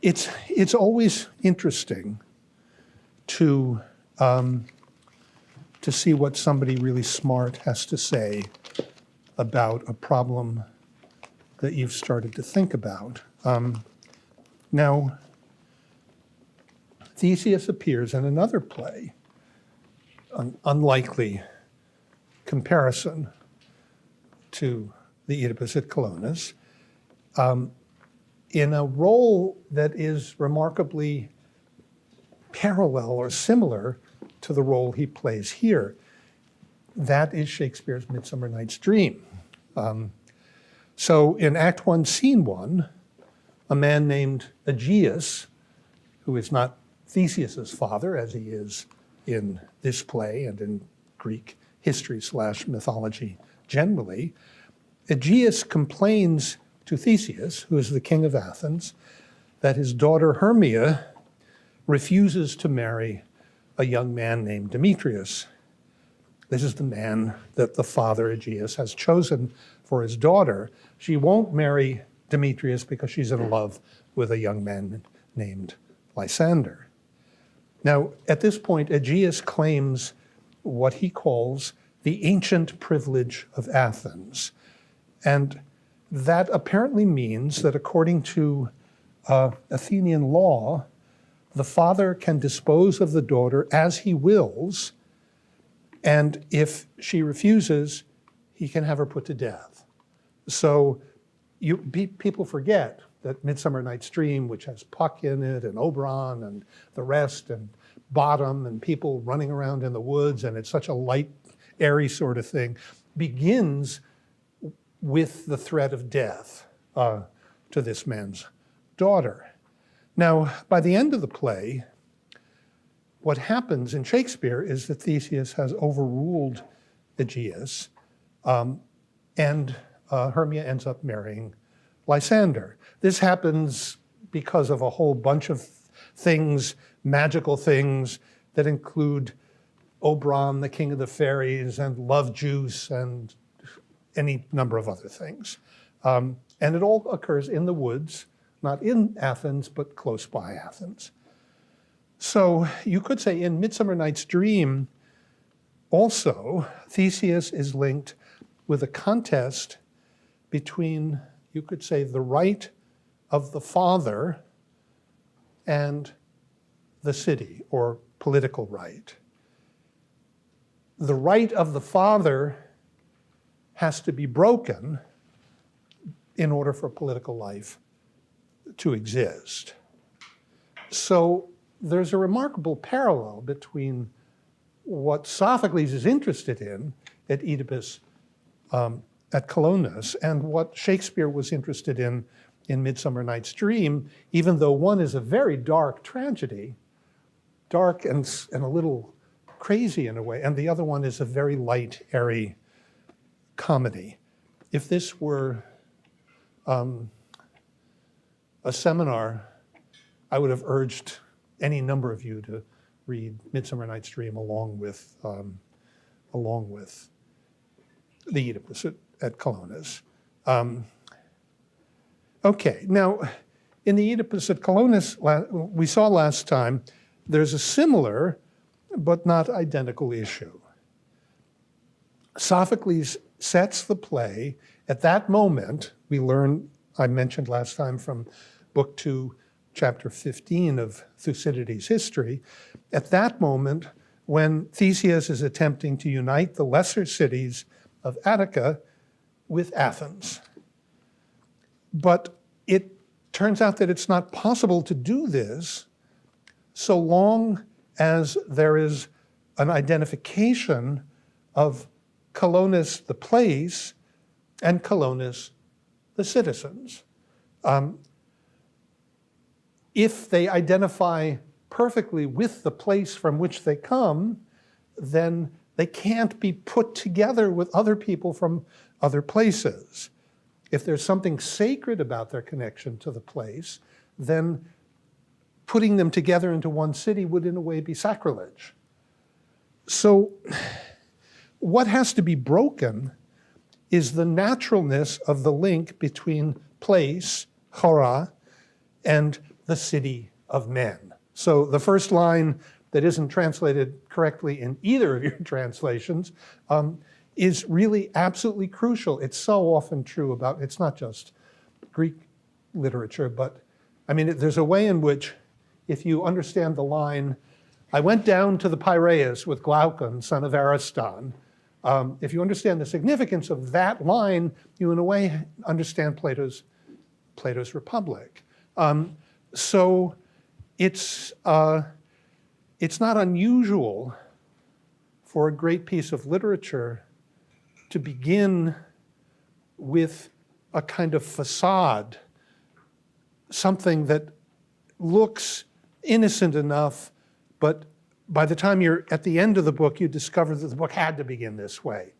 It's always interesting to see what somebody really smart has to say about a problem that you've started to think about. Now, Theseus appears in another play, an unlikely comparison to the Oedipus at Colonus, in a role that is remarkably parallel or similar to the role he plays here. That is Shakespeare's Midsummer Night's Dream. So in Act 1, Scene 1, a man named Aegeus, who is not Theseus's father, as he is in this play and in Greek history / mythology generally, Aegeus complains to Theseus, who is the king of Athens, that his daughter Hermia refuses to marry a young man named Demetrius. This is the man that the father Aegeus has chosen for his daughter. She won't marry Demetrius because she's in love with a young man named Lysander. Now, at this point, Aegeus claims what he calls the ancient privilege of Athens. And that apparently means that according to Athenian law, the father can dispose of the daughter as he wills, and if she refuses, he can have her put to death. So people forget that Midsummer Night's Dream, which has Puck in it, and Oberon, and the rest, and Bottom, and people running around in the woods, and it's such a light, airy sort of thing, begins with the threat of death to this man's daughter. Now, by the end of the play, what happens in Shakespeare is that Theseus has overruled Aegeus, and Hermia ends up marrying Lysander. This happens because of a whole bunch of things, magical things, that include Oberon, the king of the fairies, and love juice, and any number of other things. And it all occurs in the woods, not in Athens, but close by Athens. So you could say in Midsummer Night's Dream, also, Theseus is linked with a contest between, you could say, the right of the father and the city, or political right. The right of the father has to be broken in order for political life to exist. So there's a remarkable parallel between what Sophocles is interested in at Oedipus at Colonus and what Shakespeare was interested in Midsummer Night's Dream, even though one is a very dark tragedy, dark and a little crazy in a way, and the other one is a very light, airy comedy. If this were a seminar, I would have urged any number of you to read Midsummer Night's Dream along with the Oedipus at Colonus. Okay, now in the Oedipus at Colonus, we saw last time, there's a similar but not identical issue. Sophocles sets the play at that moment. We learn, I mentioned last time from Book 2, Chapter 15 of Thucydides' history, at that moment when Theseus is attempting to unite the lesser cities of Attica with Athens. But it turns out that it's not possible to do this so long as there is an identification of Colonus, the place, and Colonus, the citizens. If they identify perfectly with the place from which they come, then they can't be put together with other people from other places. If there's something sacred about their connection to the place, then putting them together into one city would in a way be sacrilege. So what has to be broken is the naturalness of the link between place, chora, and the city of men. So the first line that isn't translated correctly in either of your translations is really absolutely crucial. It's so often true about, it's not just Greek literature, but I mean, there's a way in which if you understand the line, I went down to the Piraeus with Glaucon, son of Ariston. If you understand the significance of that line, you in a way understand Plato's Republic. So it's not unusual for a great piece of literature to begin with a kind of facade, something that looks innocent enough, but by the time you're at the end of the book, you discover that the book had to begin this way,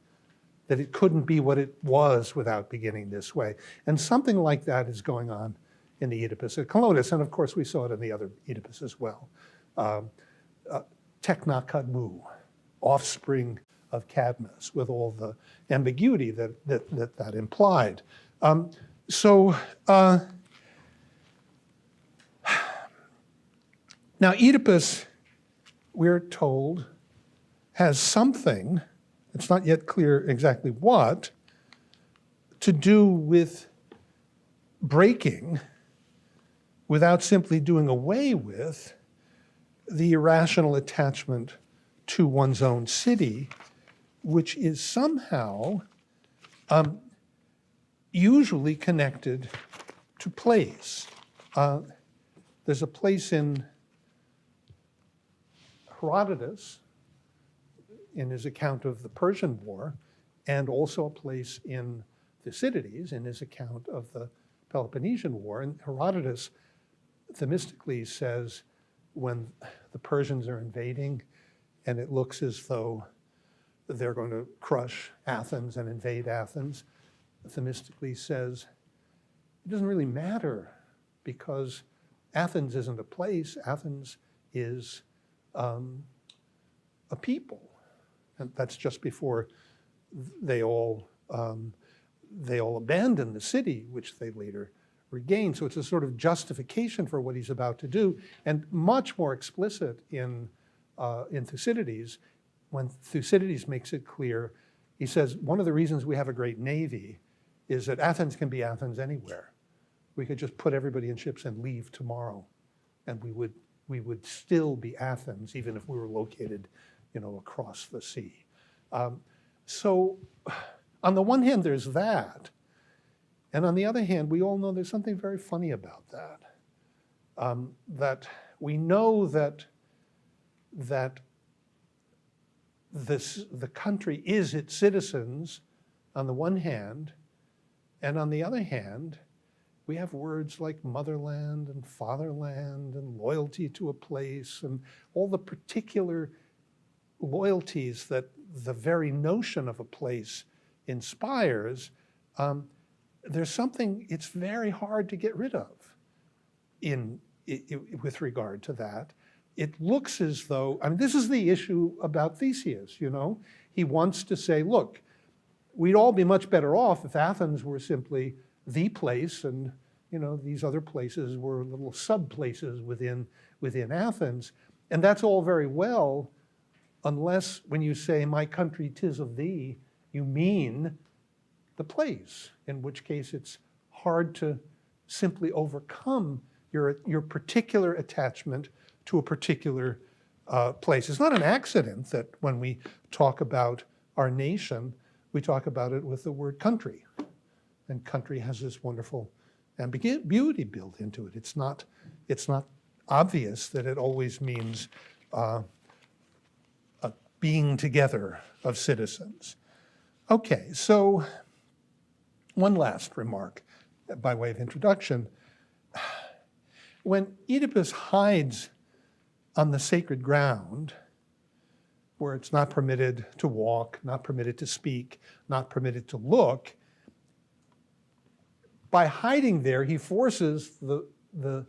that it couldn't be what it was without beginning this way. And something like that is going on in the Oedipus at Colonus, and of course we saw it in the other Oedipus as well. Tekna Kadmu, offspring of Cadmus, with all the ambiguity that implied. Now Oedipus, we're told, has something, it's not yet clear exactly what, to do with breaking, without simply doing away with, the irrational attachment to one's own city, which is somehow usually connected to place. There's a place in Herodotus, in his account of the Persian War, and also a place in Thucydides, in his account of the Peloponnesian War. And Herodotus Themistocles says, when the Persians are invading, and it looks as though they're going to crush Athens and invade Athens, Themistocles says, it doesn't really matter, because Athens isn't a place, Athens is a people. And that's just before they all abandon the city, which they later regain. So it's a sort of justification for what he's about to do, and much more explicit in Thucydides. When Thucydides makes it clear, he says, one of the reasons we have a great navy is that Athens can be Athens anywhere. We could just put everybody in ships and leave tomorrow, and we would still be Athens, even if we were located, across the sea. So on the one hand, there's that. And on the other hand, we all know there's something very funny about that. That we know that the country is its citizens on the one hand, and on the other hand, we have words like motherland and fatherland and loyalty to a place and all the particular loyalties that the very notion of a place inspires. There's something it's very hard to get rid of with regard to that. It looks as though, this is the issue about Theseus, He wants to say, look, we'd all be much better off if Athens were simply the place, and these other places were little sub-places within Athens. And that's all very well, unless when you say, my country, 'tis of thee, you mean the place, in which case it's hard to simply overcome your particular attachment to a particular place. It's not an accident that when we talk about our nation, we talk about it with the word country. And country has this wonderful ambiguity built into it. It's not obvious that it always means a being together of citizens. Okay, so one last remark by way of introduction. When Oedipus hides on the sacred ground, where it's not permitted to walk, not permitted to speak, not permitted to look, by hiding there, he forces the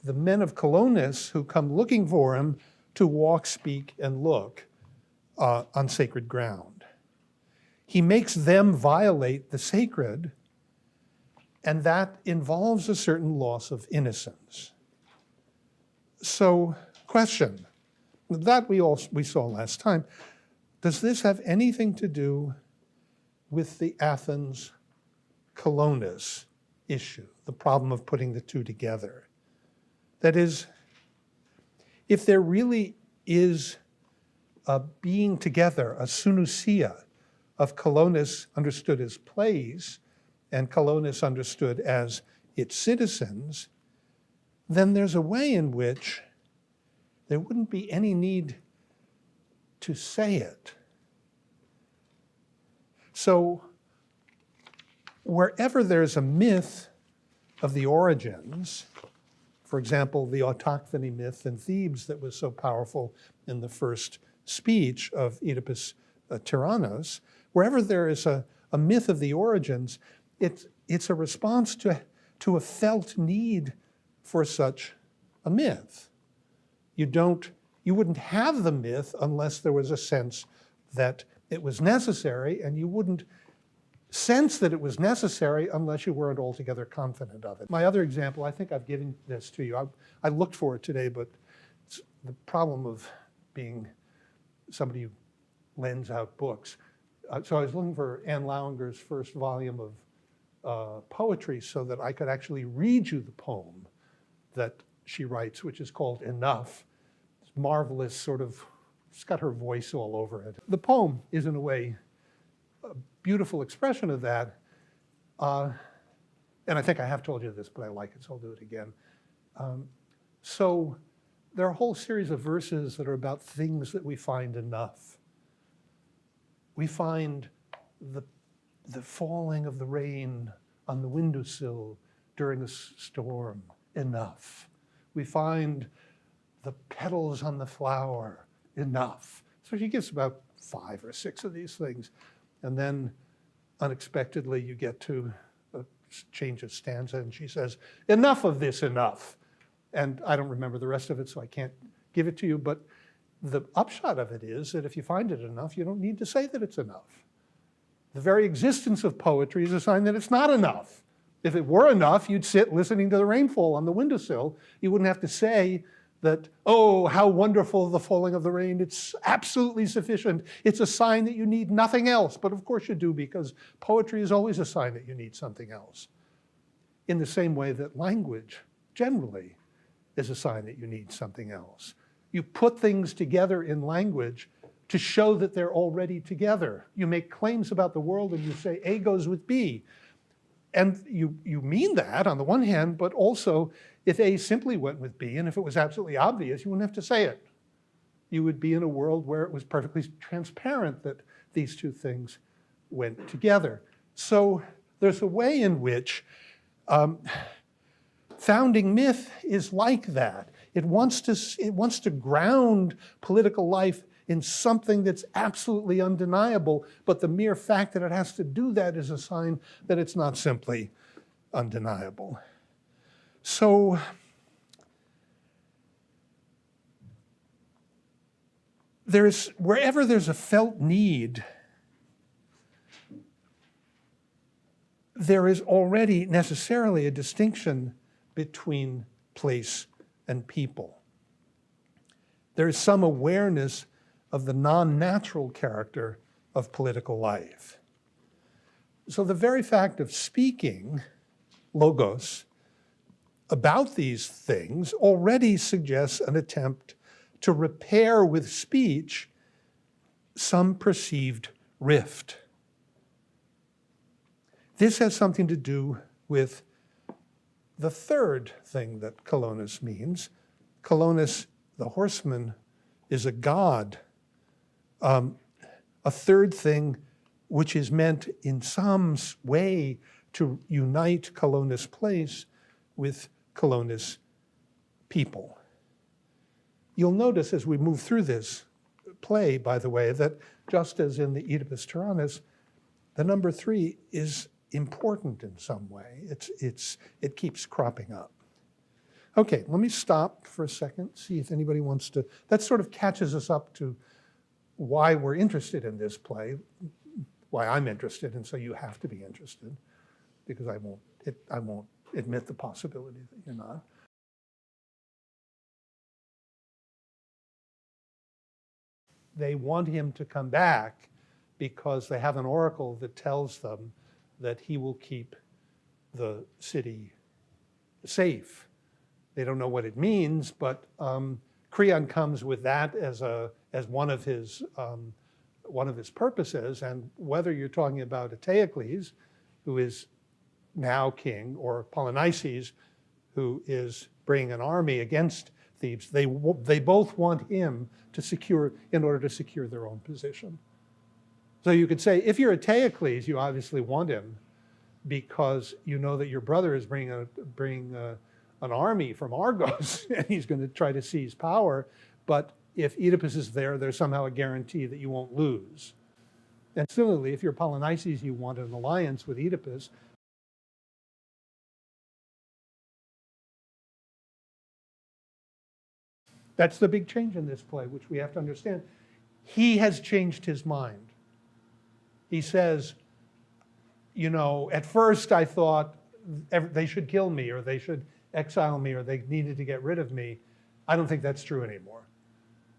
men of Colonus who come looking for him to walk, speak, and look on sacred ground. He makes them violate the sacred, and that involves a certain loss of innocence. So, question that we saw last time. Does this have anything to do with the Athens Colonus issue, the problem of putting the two together? That is, if there really is a being together, a synousia of Colonus understood as plays and Colonus understood as its citizens, then there's a way in which there wouldn't be any need to say it. So wherever there's a myth of the origins, for example, the autochthony myth in Thebes that was so powerful in the first speech of Oedipus Tyrannos, wherever there is a myth of the origins, it's a response to a felt need for such a myth. You wouldn't have the myth unless there was a sense that it was necessary, and you wouldn't sense that it was necessary unless you weren't altogether confident of it. My other example, I think I've given this to you. I looked for it today, but it's the problem of being somebody who lends out books. So I was looking for Anne Lauinger's first volume of poetry so that I could actually read you the poem that she writes, which is called Enough. It's marvelous, sort of, it's got her voice all over it. The poem is, in a way, a beautiful expression of that. And I think I have told you this, but I like it, so I'll do it again. So there are a whole series of verses that are about things that we find enough. We find the falling of the rain on the windowsill during a storm enough. We find the petals on the flower enough. So she gives about 5 or 6 of these things. And then unexpectedly you get to a change of stanza and she says, enough of this enough. And I don't remember the rest of it, so I can't give it to you. But the upshot of it is that if you find it enough, you don't need to say that it's enough. The very existence of poetry is a sign that it's not enough. If it were enough, you'd sit listening to the rainfall on the windowsill. You wouldn't have to say that, oh, how wonderful the falling of the rain. It's absolutely sufficient. It's a sign that you need nothing else. But of course you do, because poetry is always a sign that you need something else. In the same way that language generally is a sign that you need something else. You put things together in language to show that they're already together. You make claims about the world and you say A goes with B. And you mean that on the one hand, but also if A simply went with B, and if it was absolutely obvious, you wouldn't have to say it. You would be in a world where it was perfectly transparent that these two things went together. So there's a way in which founding myth is like that. It wants to ground political life in something that's absolutely undeniable, but the mere fact that it has to do that is a sign that it's not simply undeniable. So wherever there's a felt need, there is already necessarily a distinction between place and people. There is some awareness of the non-natural character of political life. So the very fact of speaking, logos, about these things already suggests an attempt to repair with speech some perceived rift. This has something to do with the third thing that Colonus means. Colonus, the horseman, is a god. A third thing which is meant in some way to unite Colonus place with Colonus people. You'll notice as we move through this play, by the way, that just as in the Oedipus Tyrannos, the number 3 is important in some way. It keeps cropping up. Okay, let me stop for a second, see if anybody wants to. That sort of catches us up to why we're interested in this play, why I'm interested, and so you have to be interested, because I won't admit the possibility that you're not. they want him to come back because they have an oracle that tells them that he will keep the city safe. They don't know what it means, but Creon comes with that as one of his purposes. And whether you're talking about Eteocles, who is now king, or Polynices, who is bringing an army against Thebes, they both want him to secure, in order to secure their own position. So you could say, if you're Eteocles, you obviously want him because you know that your brother is bringing an army from Argos and he's going to try to seize power. But if Oedipus is there, there's somehow a guarantee that you won't lose. And similarly, if you're Polynices, you want an alliance with Oedipus. That's the big change in this play, which we have to understand. He has changed his mind. He says, you know, at first I thought they should kill me, or they should exile me, or they needed to get rid of me. I don't think that's true anymore.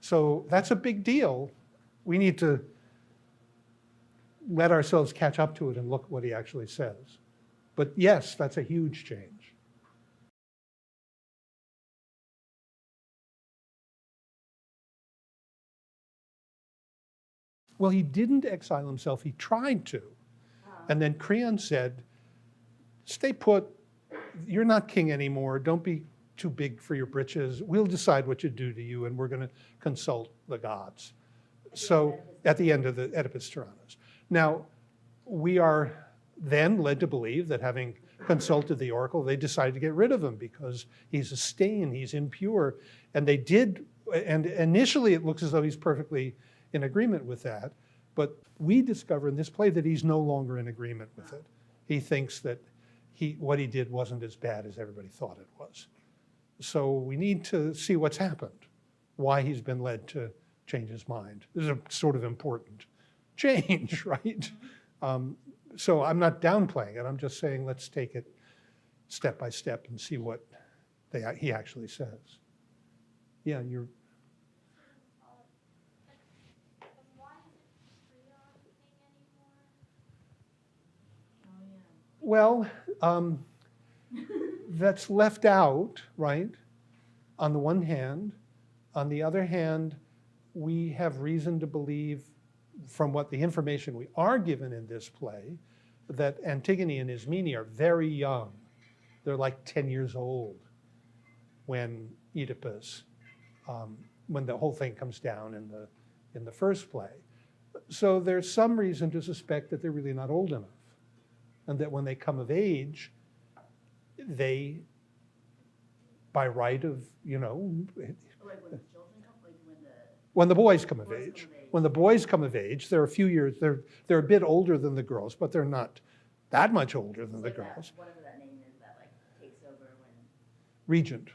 So that's a big deal. We need to let ourselves catch up to it and look at what he actually says. But yes, that's a huge change. Well, he didn't exile himself. He tried to. And then Creon said, stay put. You're not king anymore. Don't be too big for your britches. We'll decide what to do to you, and we're going to consult the gods. So at the end of the Oedipus Tyrannus. Now, we are then led to believe that having consulted the oracle, they decided to get rid of him because he's a stain, he's impure. And they did, and initially it looks as though he's perfectly in agreement with that. But we discover in this play that he's no longer in agreement with it. He thinks that what he did wasn't as bad as everybody thought it was. So we need to see what's happened, why he's been led to change his mind. This is a sort of important change, right? So I'm not downplaying it. I'm just saying let's take it step by step and see what he actually says. Yeah, you're... Well, that's left out, right, on the one hand. On the other hand, we have reason to believe, from what the information we are given in this play, that Antigone and Ismene are very young. They're like 10 years old when Oedipus, when the whole thing comes down in the first play. So there's some reason to suspect that they're really not old enough. And that when they come of age, they, by right of, you know... Like when the children come, like when the boys come of age. When the boys come of age, they're a few years, they're a bit older than the girls, but they're not that much older than the girls. Whatever that name is that like takes over when... Regent.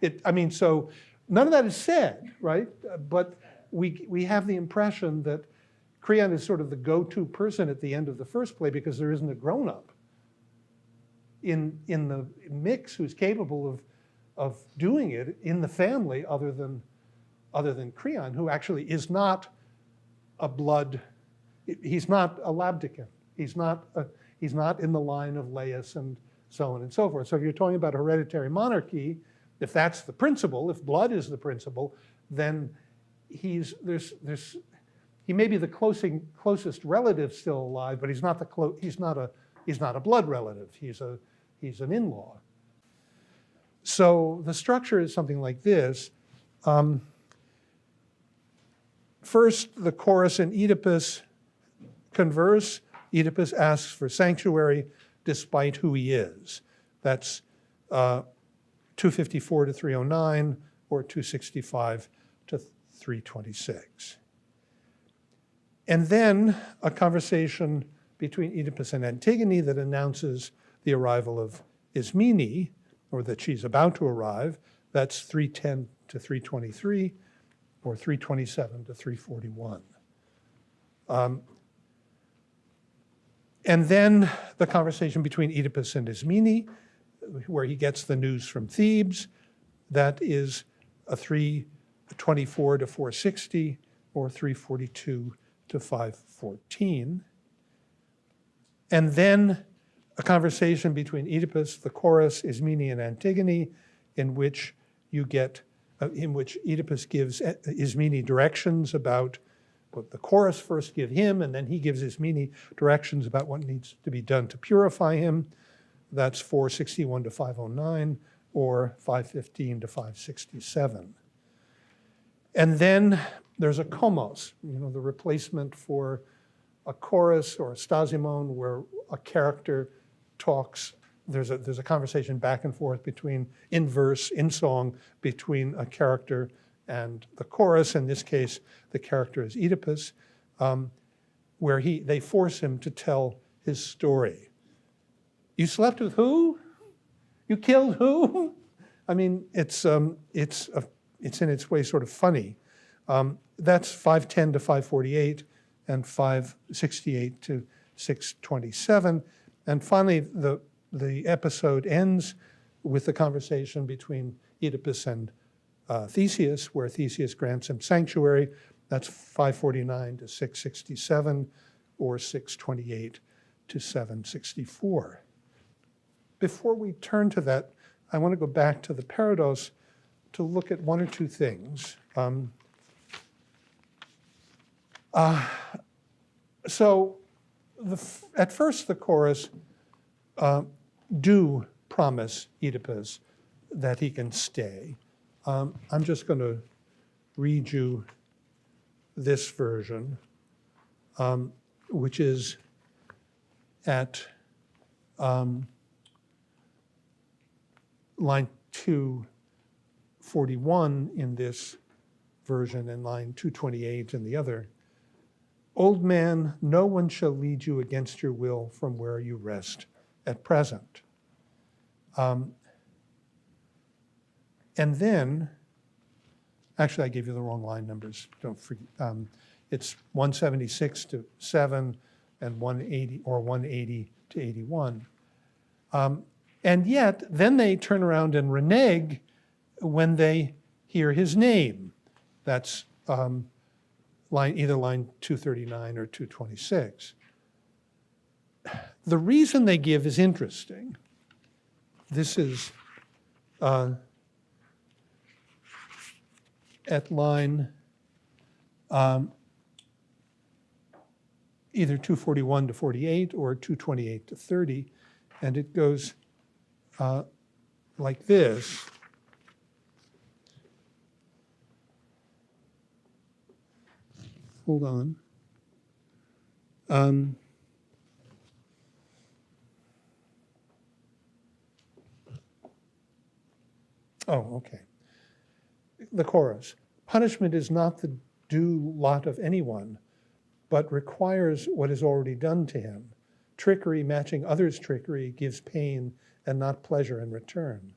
Yeah. I mean, so none of that is said, right? But we have the impression that Creon is sort of the go-to person at the end of the first play because there isn't a grown-up in the mix who's capable of doing it in the family other than Creon, who actually is not a blood, he's not a Labdacon. He's not in the line of Laius and so on and so forth. So if you're talking about hereditary monarchy, if that's the principle, if blood is the principle, then he may be the closest relative still alive, but he's not a blood relative. He's an in-law. So the structure is something like this. First, the chorus and Oedipus converse. Oedipus asks for sanctuary despite who he is. That's 254 to 309 or 265 to 326. And then a conversation between Oedipus and Antigone that announces the arrival of Ismene, or that she's about to arrive. That's 310 to 323, or 327 to 341. And then the conversation between Oedipus and Ismene, where he gets the news from Thebes. That is a 324 to 460, or 342 to 514. And then a conversation between Oedipus, the chorus, Ismene, and Antigone, in which Oedipus gives Ismene directions about what the chorus first give him, and then he gives Ismene directions about what needs to be done to purify him. That's 461 to 509, or 515 to 567. And then there's a komos, the replacement for a chorus or a stasimon, where a character talks. There's a conversation back and forth in verse, in song, between a character and the chorus. In this case, the character is Oedipus, where they force him to tell his story. You slept with who? You killed who? I mean, it's in its way sort of funny. That's 510 to 548 and 568 to 627. And finally, the episode ends with the conversation between Oedipus and Theseus, where Theseus grants him sanctuary. That's 549 to 667, or 628 to 764. Before we turn to that, I want to go back to the Parados to look at one or two things. So at first, the chorus do promise Oedipus that he can stay. I'm just going to read you this version, which is at line 241 in this version and line 228 in the other. Old man, no one shall lead you against your will from where you rest at present. And then, actually I gave you the wrong line numbers, don't forget. It's 176 to 7 and 180 or 180 to 81. And yet, then they turn around and renege when they hear his name. That's either line 239 or 226. The reason they give is interesting. This is at line either 241 to 48 or 228 to 30, and it goes like this. Hold on. Okay. The chorus. Punishment is not the due lot of anyone, but requires what is already done to him. Trickery matching others' trickery gives pain and not pleasure in return.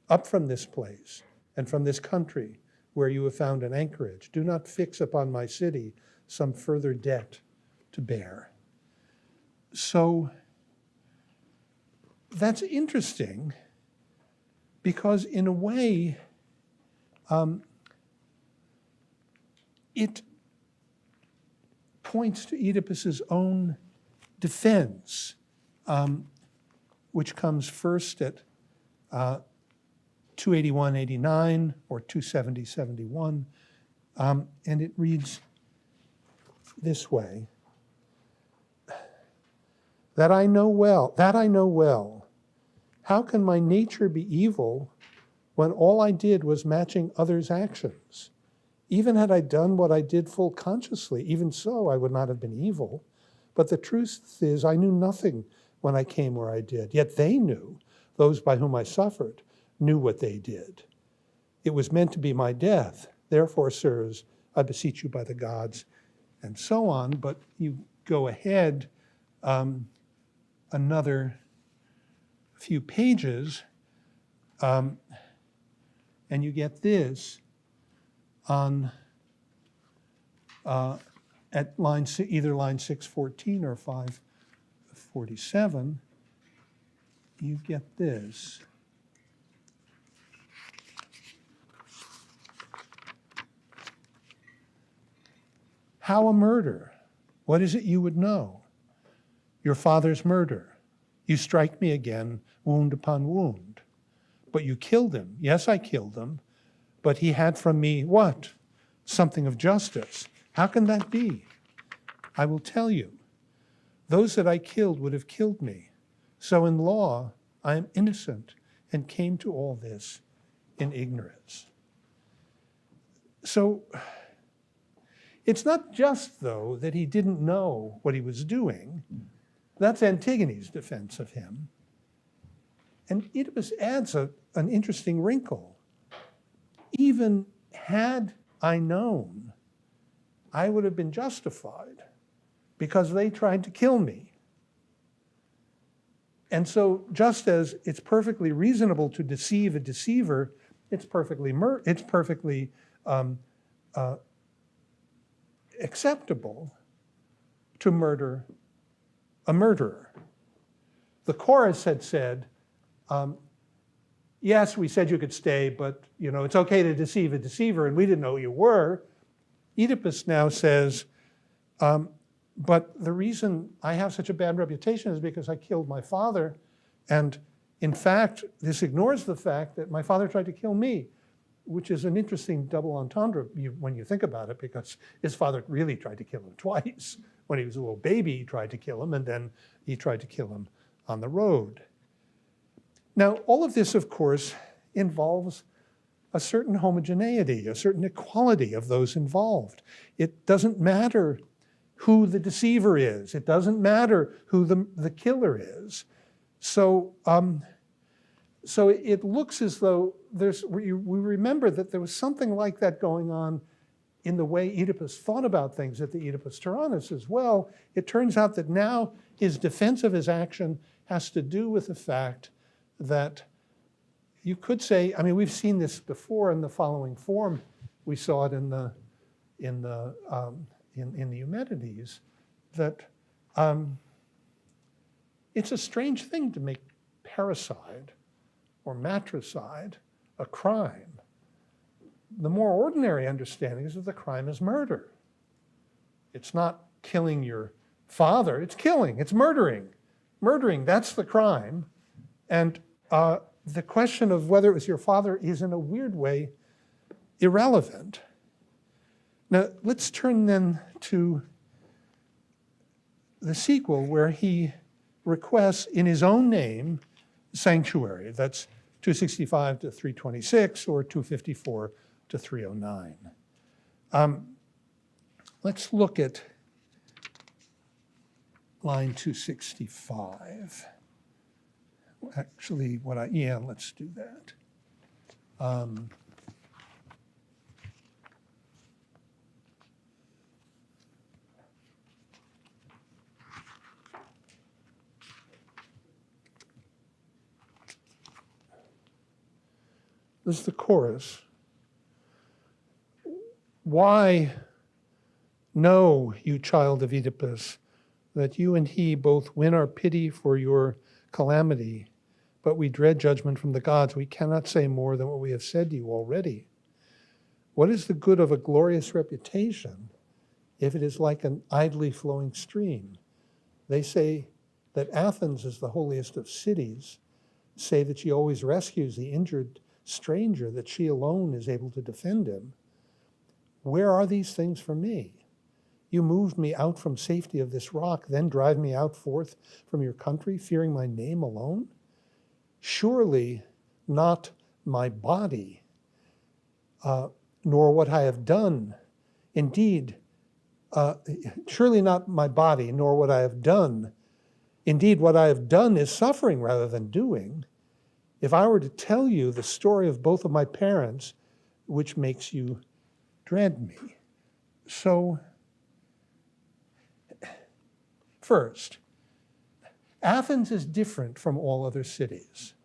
Up from this place and from this country where you have found an anchorage, do not fix upon my city some further debt to bear. So that's interesting because in a way, it points to Oedipus's own defense, which comes first at 281-89 or 270-71, and it reads this way: that I know well. How can my nature be evil when all I did was matching others' actions? Even had I done what I did full consciously, even so I would not have been evil. But the truth is I knew nothing when I came where I did. Yet they knew, those by whom I suffered, knew what they did. It was meant to be my death. Therefore, sirs, I beseech you by the gods, and so on. But you go ahead another few pages, and you get this on at either line 614 or 547. You get this. How a murder? What is it you would know? Your father's murder. You strike me again, wound upon wound. But you killed him. Yes, I killed him. But he had from me what? Something of justice. How can that be? I will tell you. Those that I killed would have killed me. So in law, I am innocent and came to all this in ignorance. So it's not just, though, that he didn't know what he was doing. That's Antigone's defense of him. And Oedipus adds an interesting wrinkle. Even had I known, I would have been justified because they tried to kill me. And so just as it's perfectly reasonable to deceive a deceiver, it's perfectly acceptable to murder a murderer. The chorus had said, yes, we said you could stay, but it's okay to deceive a deceiver, and we didn't know who you were. Oedipus now says, but the reason I have such a bad reputation is because I killed my father. And in fact, this ignores the fact that my father tried to kill me, which is an interesting double entendre when you think about it, because his father really tried to kill him twice. When he was a little baby, he tried to kill him, and then he tried to kill him on the road. Now, all of this, of course, involves a certain homogeneity, a certain equality of those involved. It doesn't matter who the deceiver is. It doesn't matter who the killer is. So it looks as though we remember that there was something like that going on in the way Oedipus thought about things at the Oedipus Tyrannus as well. It turns out that now his defense of his action has to do with the fact that you could say, I mean, we've seen this before in the following form. We saw it in the Eumenides, that it's a strange thing to make parricide or matricide a crime. The more ordinary understanding is that the crime is murder. It's not killing your father, it's killing, it's murdering. Murdering, that's the crime. And the question of whether it was your father is in a weird way irrelevant. Now, let's turn then to the sequel, where he requests in his own name sanctuary. That's 265 to 326 or 254 to 309. Let's look at line 265. Actually, let's do that. This is the chorus. Why know, you child of Oedipus, that you and he both win our pity for your calamity, but we dread judgment from the gods. We cannot say more than what we have said to you already. What is the good of a glorious reputation if it is like an idly flowing stream? They say that Athens is the holiest of cities, say that she always rescues the injured stranger, that she alone is able to defend him. Where are these things for me? You moved me out from safety of this rock, then drive me out forth from your country, fearing my name alone? Surely not my body, nor what I have done. Indeed, surely not my body, nor what I have done. Indeed, what I have done is suffering rather than doing. If I were to tell you the story of both of my parents, which makes you dread me. So, first, Athens is different from all other cities.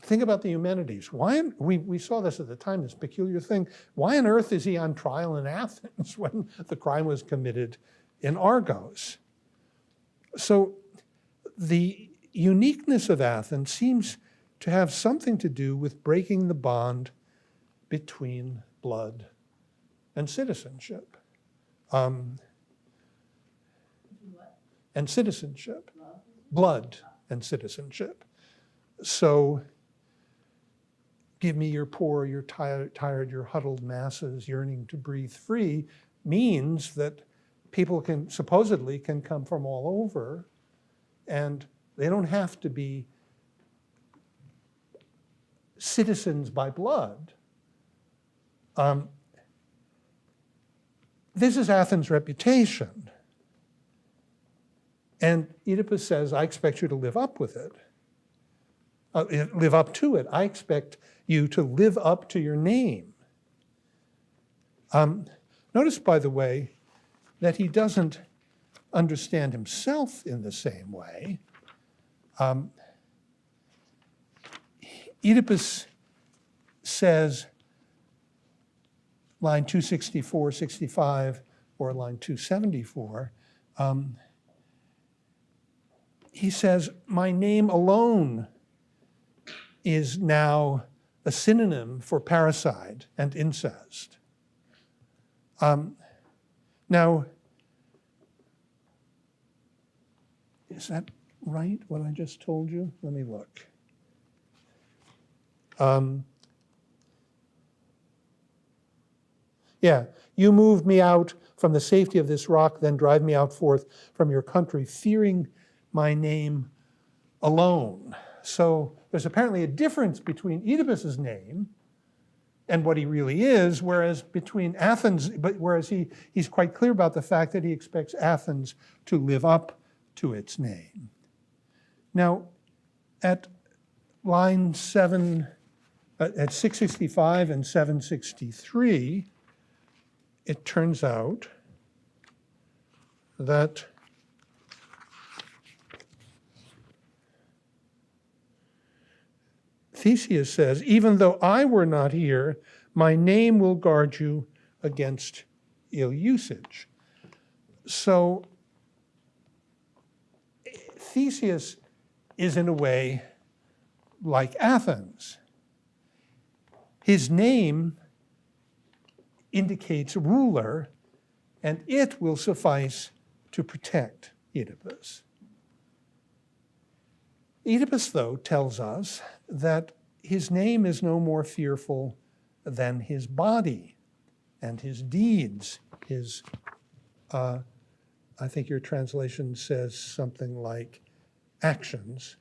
Think about the Eumenides. We saw this at the time, this peculiar thing. Why on earth is he on trial in Athens when the crime was committed in Argos? So the uniqueness of Athens seems to have something to do with breaking the bond between blood and citizenship. What? And citizenship. Love? Blood and citizenship. So give me your poor, your tired, your huddled masses yearning to breathe free means that people supposedly can come from all over, and they don't have to be citizens by blood. This is Athens' reputation. And Oedipus says, I expect you to live up with it. Live up to it. I expect you to live up to your name. Notice, by the way, that he doesn't understand himself in the same way. Oedipus says, line 264, 65, or line 274, he says, my name alone is now a synonym for parricide and incest. Now, is that right, what I just told you? Let me look. Yeah, you moved me out from the safety of this rock, then drive me out forth from your country, fearing my name alone. So there's apparently a difference between Oedipus's name and what he really is, whereas between Athens, whereas he's quite clear about the fact that he expects Athens to live up to its name. Now, at line 7, at 665 and 763, it turns out that Theseus says, even though I were not here, my name will guard you against ill usage. So Theseus is in a way like Athens. His name indicates ruler, and it will suffice to protect Oedipus. Oedipus, though, tells us that his name is no more fearful than his body and his deeds. I think your translation says something like actions.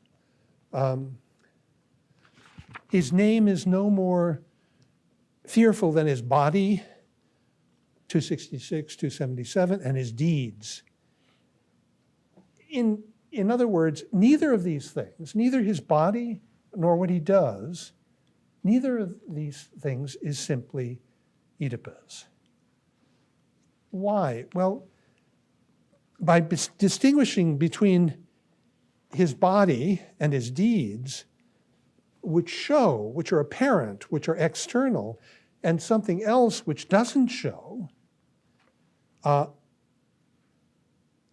His name is no more fearful than his body, 266, 277, and his deeds. In other words, neither of these things, neither his body nor what he does, neither of these things is simply Oedipus. Why? Well, by distinguishing between his body and his deeds, which are apparent, which are external, and something else which doesn't show,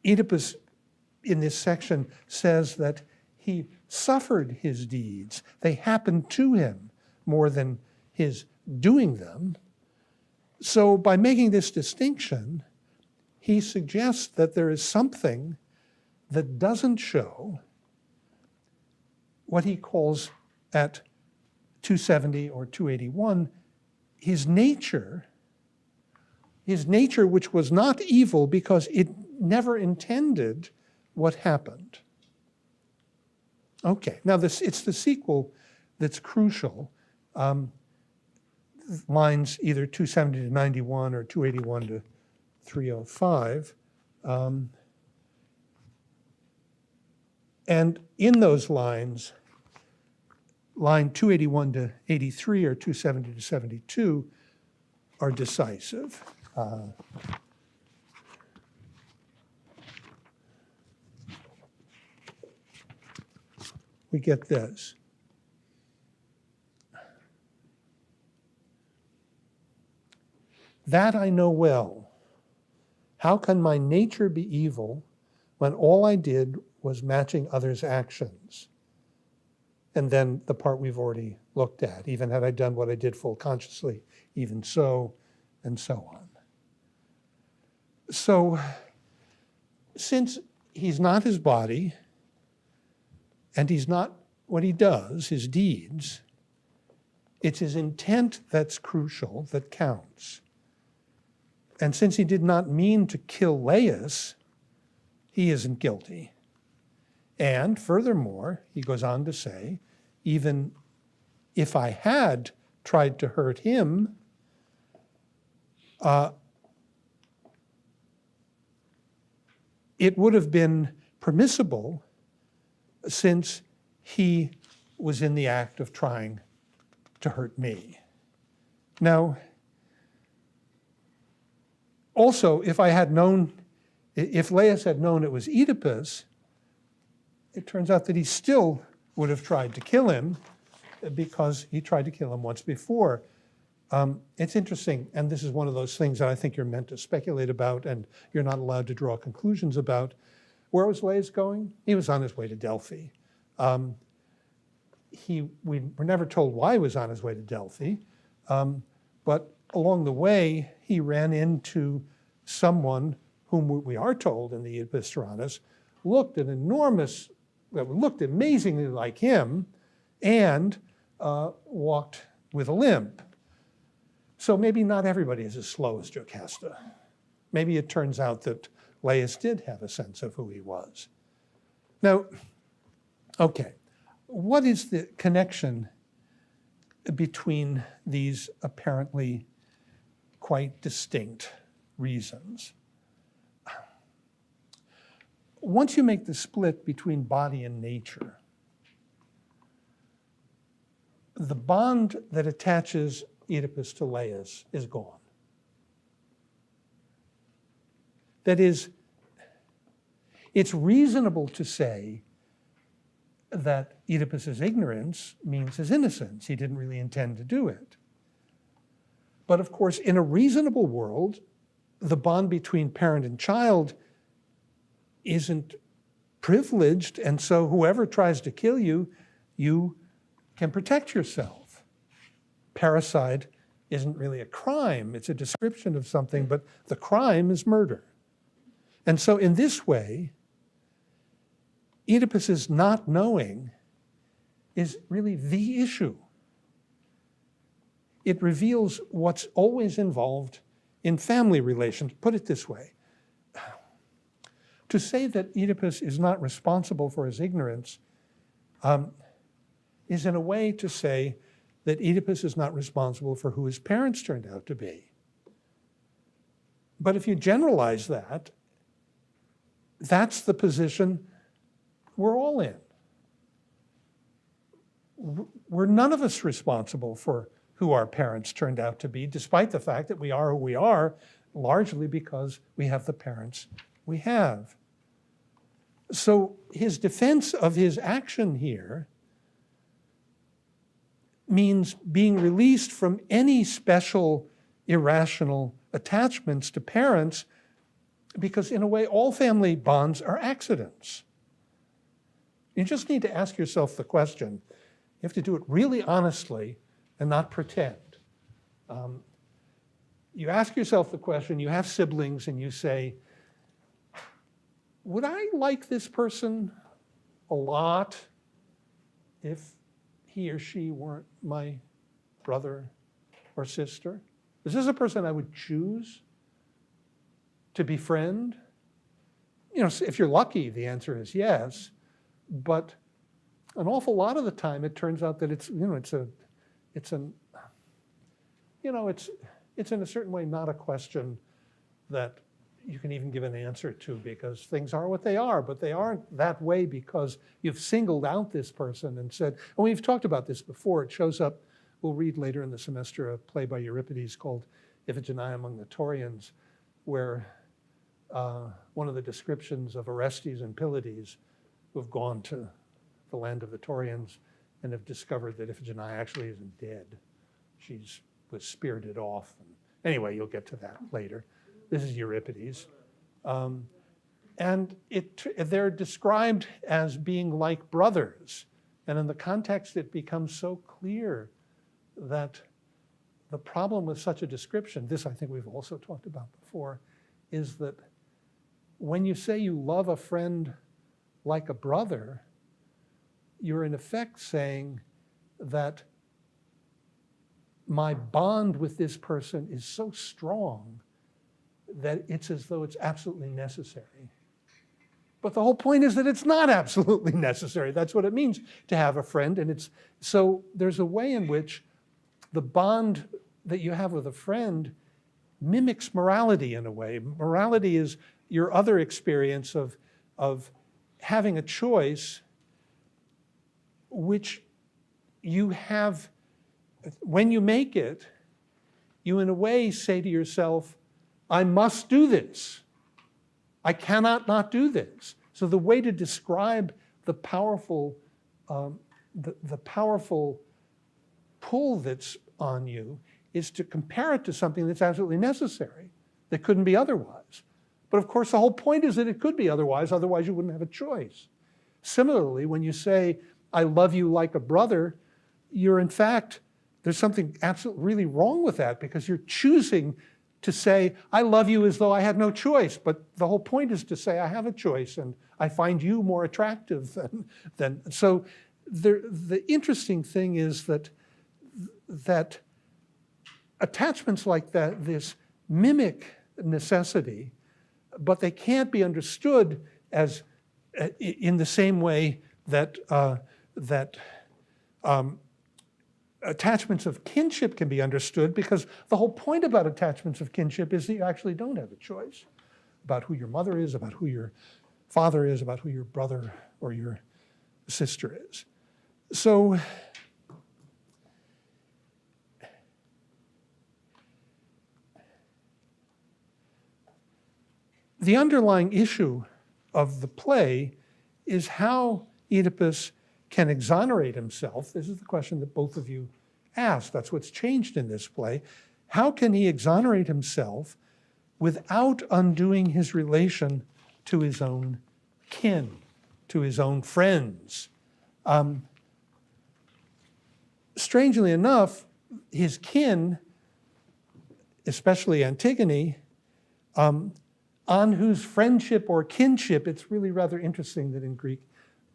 Oedipus in this section says that he suffered his deeds. They happened to him more than his doing them. So by making this distinction, he suggests that there is something that doesn't show what he calls at 270 or 281, his nature which was not evil because it never intended what happened. Okay, now it's the sequel that's crucial. Lines either 270 to 91 or 281 to 305. And in those lines, line 281 to 83 or 270 to 72 are decisive. We get this. That I know well. How can my nature be evil when all I did was matching others' actions? And then the part we've already looked at, even had I done what I did full consciously, even so, and so on. So since he's not his body, and he's not what he does, his deeds, it's his intent that's crucial, that counts. And since he did not mean to kill Laius, he isn't guilty. And furthermore, he goes on to say, even if I had tried to hurt him, it would have been permissible since he was in the act of trying to hurt me. Now, also, if Laius had known it was Oedipus, it turns out that he still would have tried to kill him because he tried to kill him once before. It's interesting, and this is one of those things that I think you're meant to speculate about and you're not allowed to draw conclusions about. Where was Laius going? He was on his way to Delphi. We were never told why he was on his way to Delphi, but along the way, he ran into someone whom we are told in the Oedipus Tyrannus looked amazingly like him and walked with a limp. So maybe not everybody is as slow as Jocasta. Maybe it turns out that Laius did have a sense of who he was. Now, okay, what is the connection between these apparently quite distinct reasons? Once you make the split between body and nature, the bond that attaches Oedipus to Laius is gone. That is, it's reasonable to say that Oedipus's ignorance means his innocence. He didn't really intend to do it. But of course, in a reasonable world, the bond between parent and child isn't privileged, and so whoever tries to kill you, you can protect yourself. Parricide isn't really a crime. It's a description of something, but the crime is murder. And so in this way, Oedipus's not knowing is really the issue. It reveals what's always involved in family relations. Put it this way. To say that Oedipus is not responsible for his ignorance is in a way to say that Oedipus is not responsible for who his parents turned out to be. But if you generalize that, that's the position we're all in. We're none of us responsible for who our parents turned out to be, despite the fact that we are who we are, largely because we have the parents we have. So his defense of his action here means being released from any special irrational attachments to parents, because in a way, all family bonds are accidents. You just need to ask yourself the question. You have to do it really honestly and not pretend. You ask yourself the question, you have siblings, and you say, would I like this person a lot if he or she weren't my brother or sister? Is this a person I would choose to befriend? You know, if you're lucky, the answer is yes. But an awful lot of the time, it turns out that it's in a certain way not a question that you can even give an answer to, because things are what they are, but they aren't that way because you've singled out this person and said, and we've talked about this before, it shows up, we'll read later in the semester a play by Euripides called Iphigenia among the Taurians, where one of the descriptions of Orestes and Pylades, who have gone to the land of the Taurians and have discovered that Iphigenia actually isn't dead. She was spirited off. Anyway, you'll get to that later. This is Euripides. And they're described as being like brothers. And in the context, it becomes so clear that the problem with such a description, this I think we've also talked about before, is that when you say you love a friend like a brother, you're in effect saying that my bond with this person is so strong that it's as though it's absolutely necessary. But the whole point is that it's not absolutely necessary. That's what it means to have a friend. And so there's a way in which the bond that you have with a friend mimics morality in a way. Morality is your other experience of having a choice which you have, when you make it, you in a way say to yourself, I must do this. I cannot not do this. So the way to describe the powerful, the powerful pull that's on you is to compare it to something that's absolutely necessary, that couldn't be otherwise. But of course, the whole point is that it could be otherwise you wouldn't have a choice. Similarly, when you say, I love you like a brother, you're in fact, there's something absolutely really wrong with that because you're choosing to say, I love you as though I had no choice. But the whole point is to say, I have a choice and I find you more attractive than. So the interesting thing is that attachments like that, this mimic necessity, but they can't be understood as in the same way that attachments of kinship can be understood, because the whole point about attachments of kinship is that you actually don't have a choice about who your mother is, about who your father is, about who your brother or your sister is. So the underlying issue of the play is how Oedipus can exonerate himself. This is the question that both of you asked. That's what's changed in this play. How can he exonerate himself without undoing his relation to his own kin, to his own friends? Strangely enough, his kin, especially Antigone, on whose friendship or kinship, it's really rather interesting that in Greek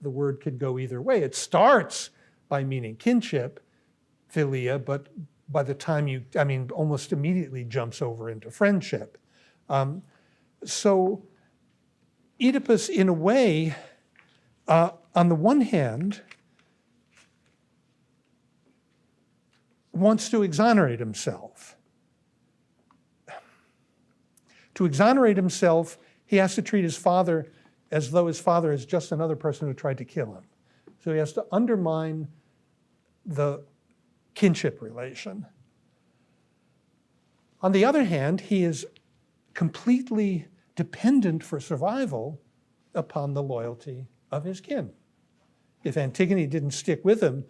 the word could go either way. It starts by meaning kinship, philia, but by the time almost immediately jumps over into friendship. So Oedipus, in a way, on the one hand, wants to exonerate himself. To exonerate himself, he has to treat his father as though his father is just another person who tried to kill him. So he has to undermine the kinship relation. On the other hand, he is completely dependent for survival upon the loyalty of his kin. If Antigone didn't stick with him,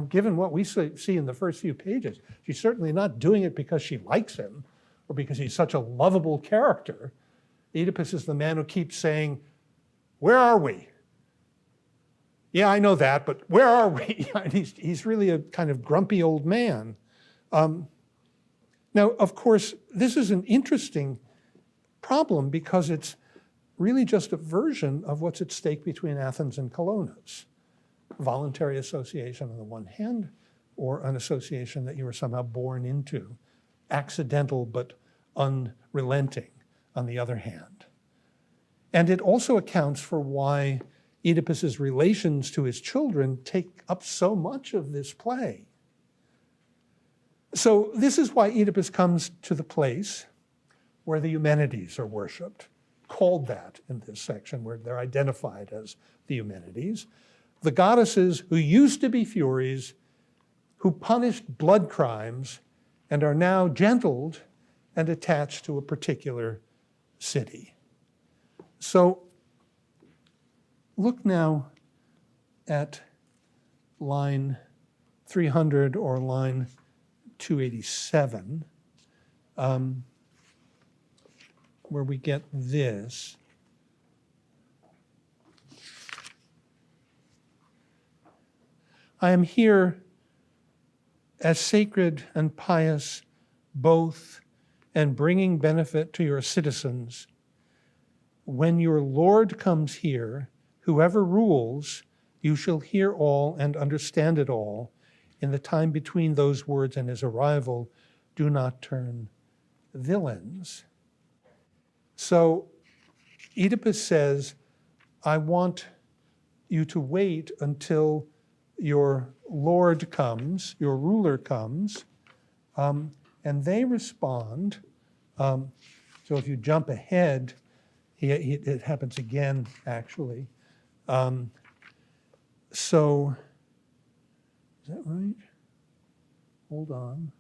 given what we see in the first few pages, she's certainly not doing it because she likes him or because he's such a lovable character. Oedipus is the man who keeps saying, where are we? Yeah, I know that, but where are we? He's really a kind of grumpy old man. Now, of course, this is an interesting problem because it's really just a version of what's at stake between Athens and Colonus. Voluntary association on the one hand, or an association that you were somehow born into, accidental but unrelenting on the other hand. And it also accounts for why Oedipus's relations to his children take up so much of this play. So this is why Oedipus comes to the place where the Eumenides are worshipped, called that in this section, where they're identified as the Eumenides, the goddesses who used to be Furies, who punished blood crimes and are now gentled and attached to a particular city. So look now at line 300 or line 287, where we get this. I am here as sacred and pious both and bringing benefit to your citizens. When your Lord comes here, whoever rules, you shall hear all and understand it all. In the time between those words and his arrival, do not turn villains. So Oedipus says, I want you to wait until your Lord comes, your ruler comes, and they respond. So if you jump ahead, it happens again, actually. So, is that right? Hold on.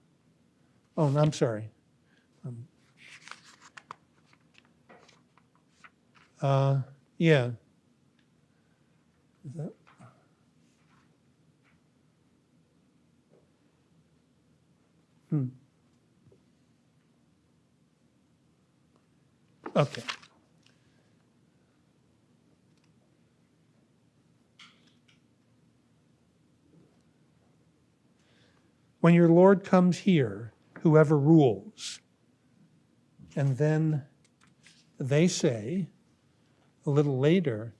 Oh, no, I'm sorry. Yeah. Is that? Okay. When your Lord comes here, whoever rules. And then they say, a little later,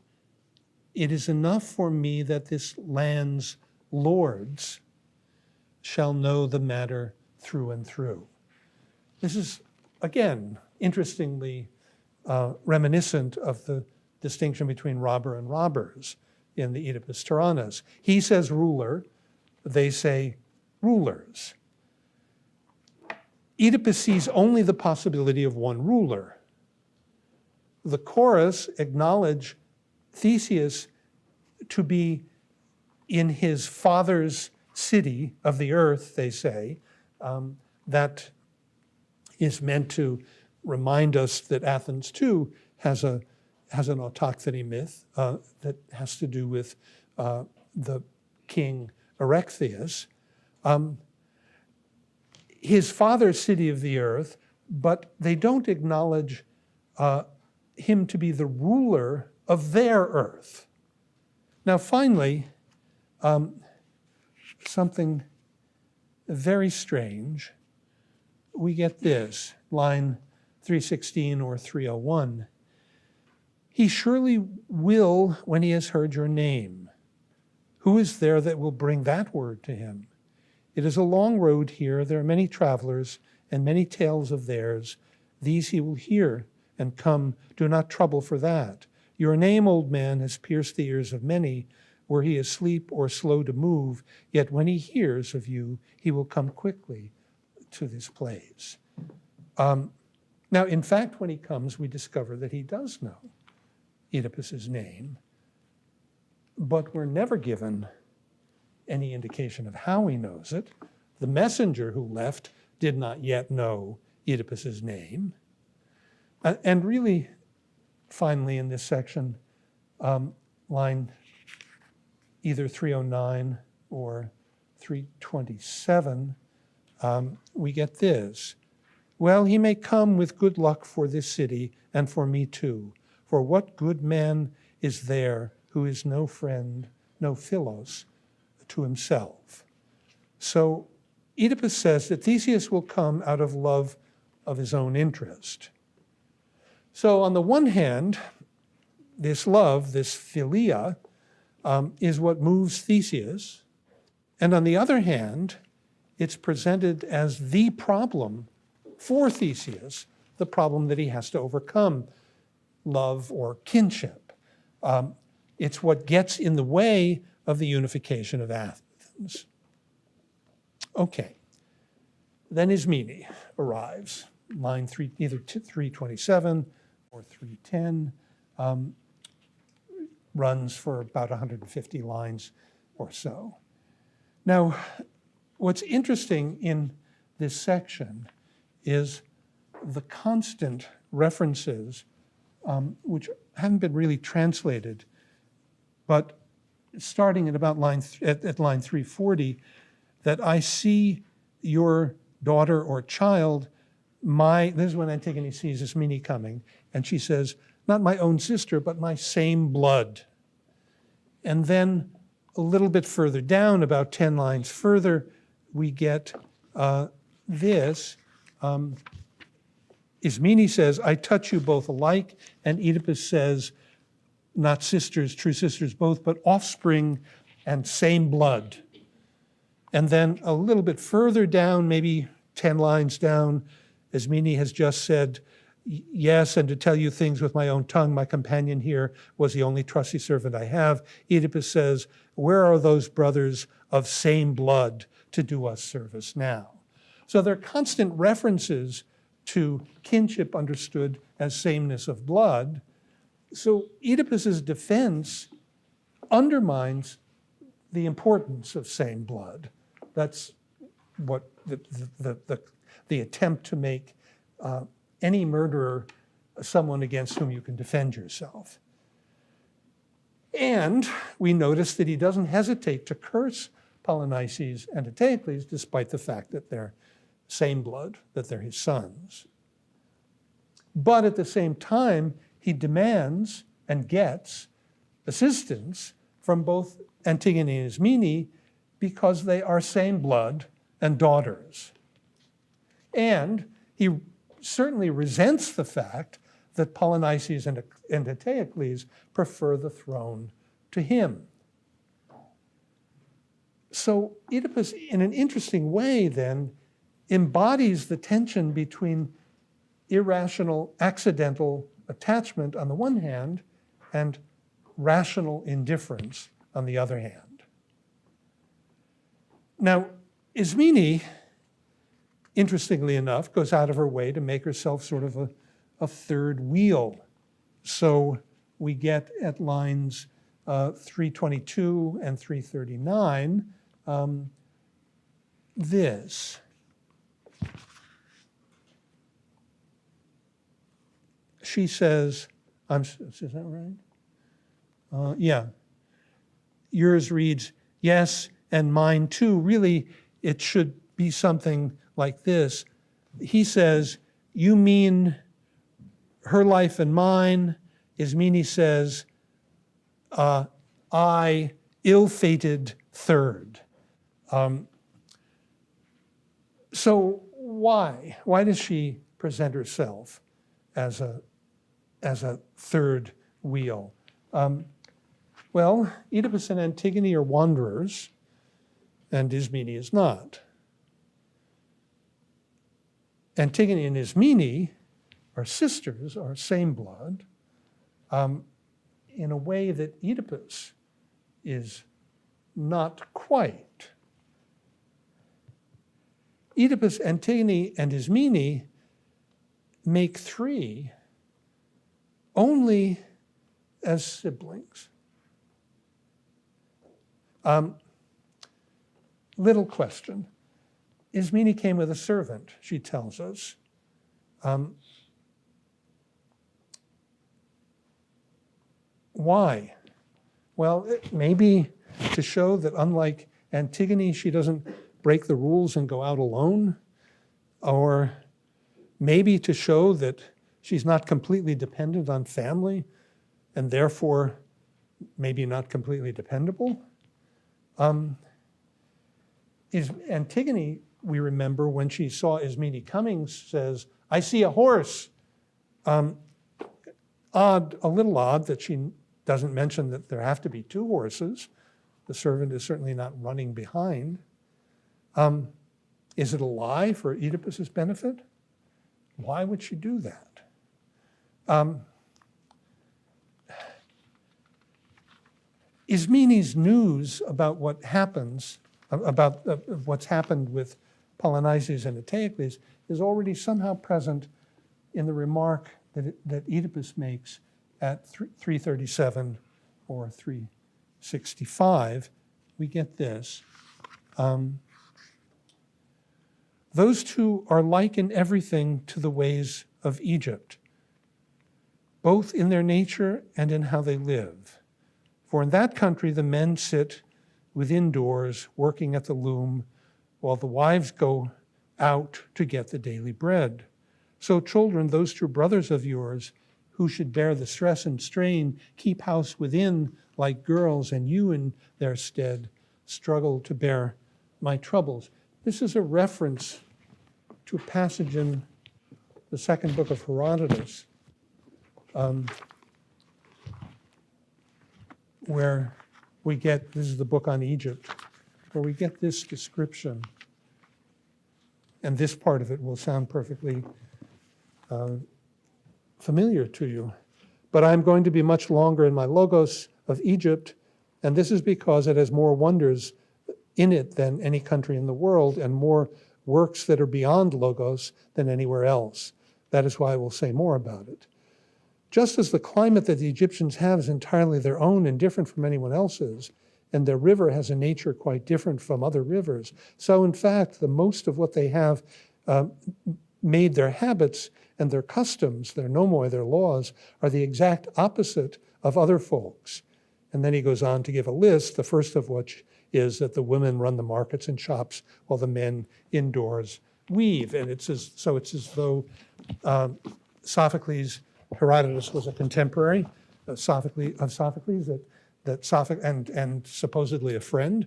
it is enough for me that this land's lords shall know the matter through and through. This is, again, interestingly reminiscent of the distinction between robber and robbers in the Oedipus Tyrannus. He says ruler, they say rulers. Oedipus sees only the possibility of one ruler. The chorus acknowledge Theseus to be in his father's city of the earth, they say. That is meant to remind us that Athens too has an autochthony myth that has to do with the king Erechtheus. His father's city of the earth, but they don't acknowledge him to be the ruler of their earth. Now finally, something very strange. We get this, line 316 or 301. He surely will when he has heard your name. Who is there that will bring that word to him? It is a long road here. There are many travelers and many tales of theirs. These he will hear and come. Do not trouble for that. Your name, old man, has pierced the ears of many. Were he asleep or slow to move, yet when he hears of you, he will come quickly to this place. Now, in fact, when he comes, we discover that he does know Oedipus's name, but we're never given any indication of how he knows it. The messenger who left did not yet know Oedipus's name. And really, finally, in this section, line either 309 or 327, we get this. Well, he may come with good luck for this city and for me too. For what good man is there who is no friend, no philos to himself? So Oedipus says that Theseus will come out of love of his own interest. So on the one hand, this love, this philia, is what moves Theseus. And on the other hand, it's presented as the problem for Theseus, the problem that he has to overcome, love or kinship. It's what gets in the way of the unification of Athens. Okay, then Ismene arrives, line either 327 or 310, runs for about 150 lines or so. Now, what's interesting in this section is the constant references, which haven't been really translated, but starting at about line 340, that I see your daughter or child, this is when Antigone sees Ismene coming, and she says, not my own sister, but my same blood. And then a little bit further down, about 10 lines further, we get this. Ismene says, I touch you both alike, and Oedipus says, not sisters, true sisters both, but offspring and same blood. And then a little bit further down, maybe 10 lines down, Ismene has just said, yes, and to tell you things with my own tongue, my companion here was the only trusty servant I have. Oedipus says, where are those brothers of same blood to do us service now? So there are constant references to kinship understood as sameness of blood. So Oedipus's defense undermines the importance of same blood. That's what the attempt to make any murderer someone against whom you can defend yourself. And we notice that he doesn't hesitate to curse Polynices and Eteocles, despite the fact that they're same blood, that they're his sons. But at the same time, he demands and gets assistance from both Antigone and Ismene because they are same blood and daughters. And he certainly resents the fact that Polynices and Eteocles prefer the throne to him. So Oedipus, in an interesting way then, embodies the tension between irrational, accidental attachment on the one hand and rational indifference on the other hand. Now, Ismene, interestingly enough, goes out of her way to make herself sort of a third wheel. So we get at lines 322 and 339 this. She says, is that right? Yeah. Yours reads, yes, and mine too. Really, it should be something like this. He says, you mean her life and mine. Ismene says, I, ill-fated third. So why? Why does she present herself as a third wheel? Well, Oedipus and Antigone are wanderers, and Ismene is not. Antigone and Ismene are sisters, are same blood, in a way that Oedipus is not quite. Oedipus, Antigone, and Ismene make three only as siblings. Little question. Ismene came with a servant, she tells us. Why? Well, maybe to show that unlike Antigone, she doesn't break the rules and go out alone, or maybe to show that she's not completely dependent on family and therefore maybe not completely dependable. Antigone, we remember, when she saw Ismene coming, says, I see a horse. A little odd that she doesn't mention that there have to be two horses. The servant is certainly not running behind. Is it a lie for Oedipus's benefit? Why would she do that? Ismene's news about what happens, about what's happened with Polynices and Eteocles, is already somehow present in the remark that Oedipus makes at 337 or 365. We get this. Those two are like in everything to the ways of Egypt, both in their nature and in how they live. For in that country, the men sit within doors working at the loom, while the wives go out to get the daily bread. So children, those two brothers of yours, who should bear the stress and strain, keep house within like girls, and you in their stead struggle to bear my troubles. This is a reference to a passage in the second book of Herodotus, where we get, this is the book on Egypt, where we get this description. And this part of it will sound perfectly familiar to you. But I'm going to be much longer in my Logos of Egypt, and this is because it has more wonders in it than any country in the world, and more works that are beyond Logos than anywhere else. That is why I will say more about it. Just as the climate that the Egyptians have is entirely their own and different from anyone else's, and their river has a nature quite different from other rivers, so in fact, the most of what they have made their habits and their customs, their nomoi, their laws, are the exact opposite of other folks. And then he goes on to give a list, the first of which is that the women run the markets and shops while the men indoors weave. And it's as though Sophocles, Herodotus was a contemporary of Sophocles, and supposedly a friend.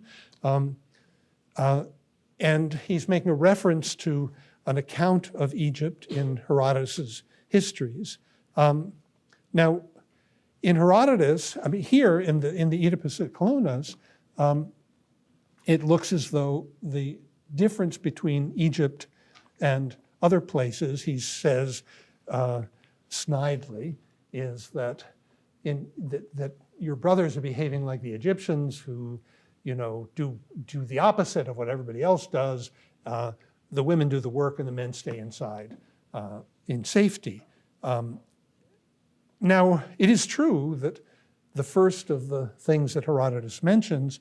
And he's making a reference to an account of Egypt in Herodotus's histories. Now, in Herodotus, I mean, here in the Oedipus at Colonus, it looks as though the difference between Egypt and other places, he says snidely, is that that your brothers are behaving like the Egyptians, who, do the opposite of what everybody else does. The women do the work and the men stay inside in safety. Now, it is true that the first of the things that Herodotus mentions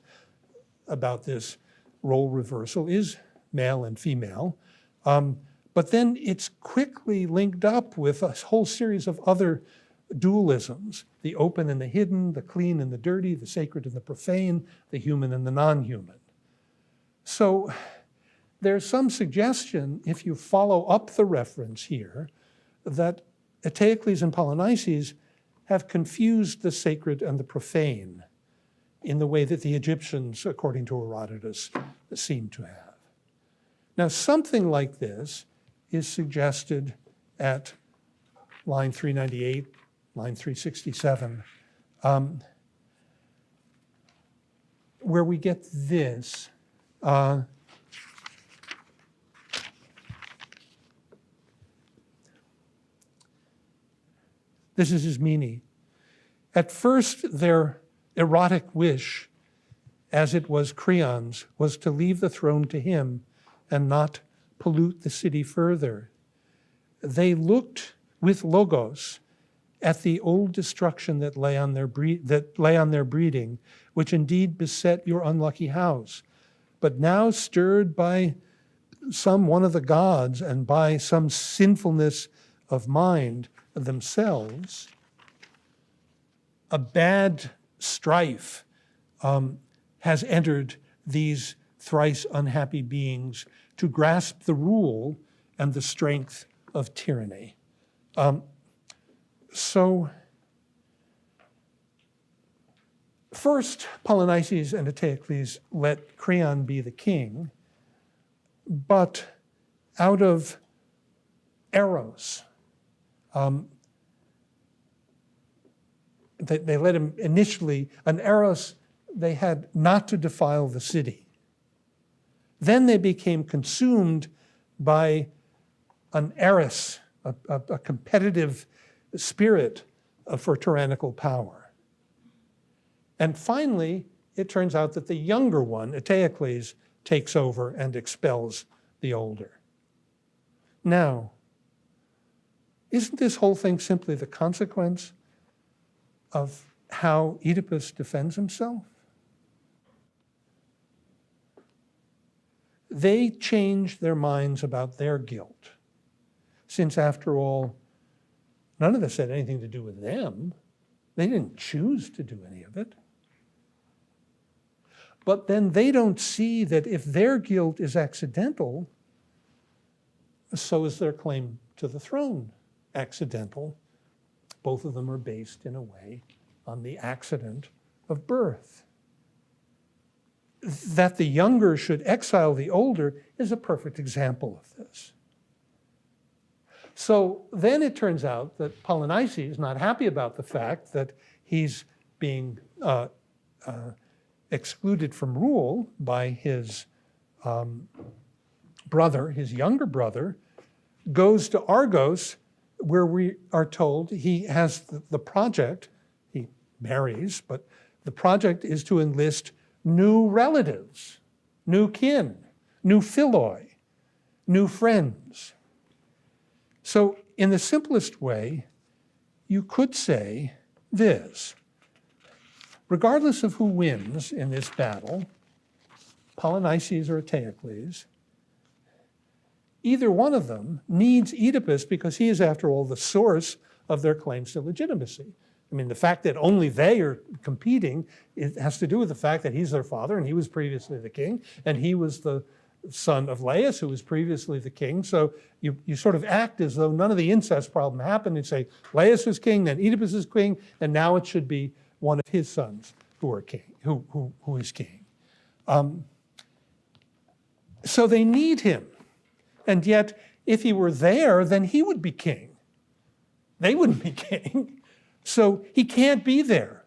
about this role reversal is male and female. But then it's quickly linked up with a whole series of other dualisms: the open and the hidden, the clean and the dirty, the sacred and the profane, the human and the non-human. So there's some suggestion, if you follow up the reference here, that Eteocles and Polynices have confused the sacred and the profane in the way that the Egyptians, according to Herodotus, seem to have. Now, something like this is suggested at line 398, line 367, where we get this. This is his meaning. At first, their erotic wish, as it was Creon's, was to leave the throne to him and not pollute the city further. They looked with Logos at the old destruction that lay on their breeding, which indeed beset your unlucky house. But now, stirred by one of the gods and by some sinfulness of mind themselves, a bad strife has entered these thrice unhappy beings to grasp the rule and the strength of tyranny. So first, Polynices and Eteocles let Creon be the king, but out of eros, they let him initially, an eros they had not to defile the city. Then they became consumed by an eris, a competitive spirit for tyrannical power. And finally, it turns out that the younger one, Eteocles, takes over and expels the older. Now, isn't this whole thing simply the consequence of how Oedipus defends himself? They changed their minds about their guilt, since after all, none of this had anything to do with them. They didn't choose to do any of it. But then they don't see that if their guilt is accidental, so is their claim to the throne accidental. Both of them are based, in a way, on the accident of birth. That the younger should exile the older is a perfect example of this. So then it turns out that Polynices is not happy about the fact that he's being excluded from rule by his brother, his younger brother, goes to Argos, where we are told he has the project, he marries, but the project is to enlist new relatives, new kin, new philoi, new friends. So in the simplest way, you could say this: regardless of who wins in this battle, Polynices or Eteocles, either one of them needs Oedipus because he is, after all, the source of their claims to legitimacy. I mean, the fact that only they are competing, it has to do with the fact that he's their father and he was previously the king, and he was the son of Laius, who was previously the king. So you sort of act as though none of the incest problem happened and say, Laius was king, then Oedipus is king, and now it should be one of his sons who are king, who is king. So they need him. And yet, if he were there, then he would be king. They wouldn't be king. So he can't be there.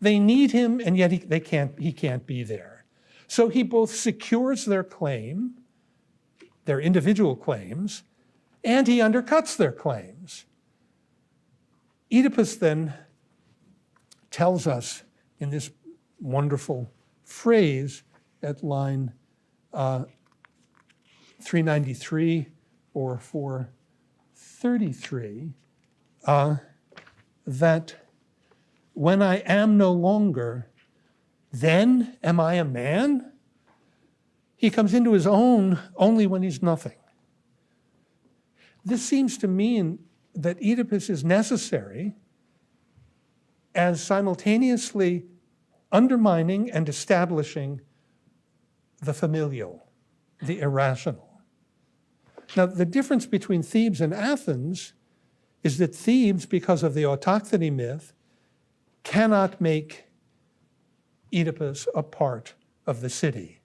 They need him, and yet he can't be there. So he both secures their claim, their individual claims, and he undercuts their claims. Oedipus then tells us in this wonderful phrase at line 393 or 433, that when I am no longer, then am I a man? He comes into his own only when he's nothing. This seems to mean that Oedipus is necessary as simultaneously undermining and establishing the familial, the irrational. Now, the difference between Thebes and Athens is that Thebes, because of the autochthony myth, cannot make Oedipus a part of the city.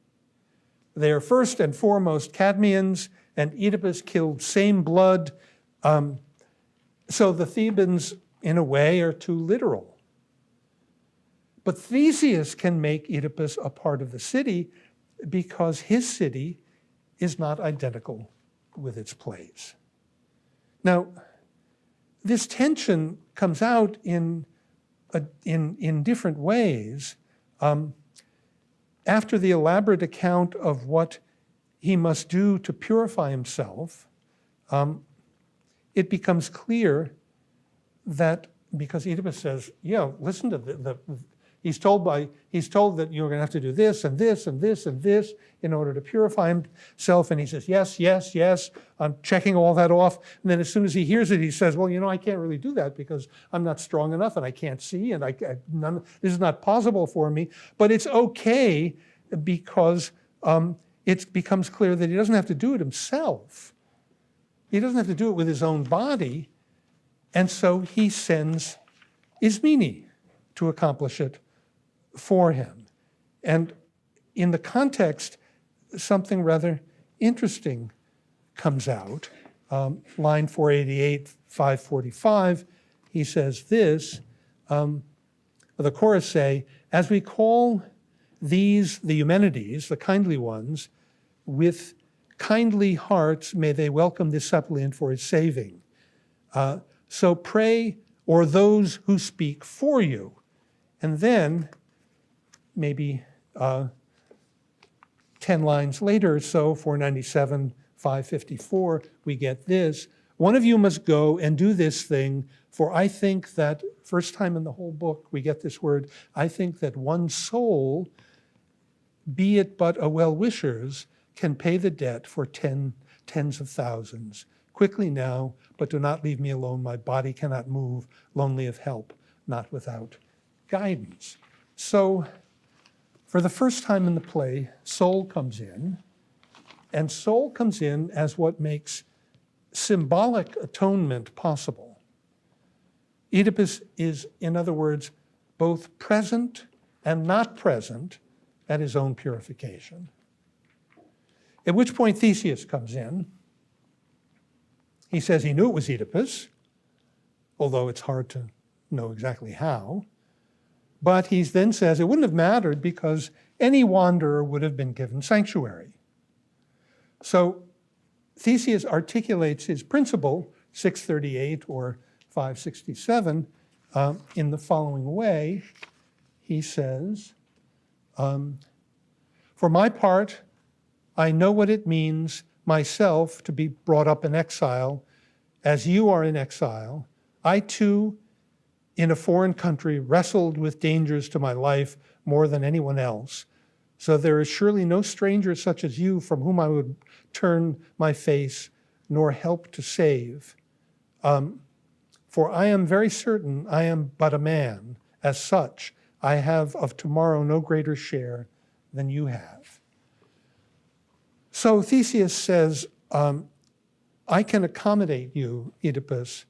They are first and foremost Cadmeans, and Oedipus killed same blood. So the Thebans, in a way, are too literal. But Theseus can make Oedipus a part of the city because his city is not identical with its place. Now, this tension comes out in different ways. After the elaborate account of what he must do to purify himself, it becomes clear that, because Oedipus says, yeah, listen to he's told that you're going to have to do this and this and this and this in order to purify himself. And he says, yes, yes, yes, I'm checking all that off. And then as soon as he hears it, he says, well, I can't really do that because I'm not strong enough and I can't see and this is not possible for me. But it's okay because it becomes clear that he doesn't have to do it himself. He doesn't have to do it with his own body. And so he sends Ismene to accomplish it for him. And in the context, something rather interesting comes out. Line 488, 545, he says this, the chorus say, as we call these the Eumenides, the kindly ones, with kindly hearts may they welcome this suppliant for his saving. So pray, or those who speak for you. And then, maybe 10 lines later, so 497, 554, we get this. One of you must go and do this thing, for I think that, first time in the whole book we get this word, I think that one soul, be it but a well-wisher's, can pay the debt for tens of thousands. Quickly now, but do not leave me alone. My body cannot move, lonely of help, not without guidance. So, for the first time in the play, soul comes in, and soul comes in as what makes symbolic atonement possible. Oedipus is, in other words, both present and not present at his own purification. At which point Theseus comes in. He says he knew it was Oedipus, although it's hard to know exactly how. But he then says it wouldn't have mattered because any wanderer would have been given sanctuary. So Theseus articulates his principle, 638 or 567, in the following way. He says, for my part, I know what it means myself to be brought up in exile, as you are in exile. I too, in a foreign country, wrestled with dangers to my life more than anyone else. So there is surely no stranger such as you from whom I would turn my face, nor help to save. For I am very certain I am but a man. As such, I have of tomorrow no greater share than you have. So Theseus says, I can accommodate you, Oedipus,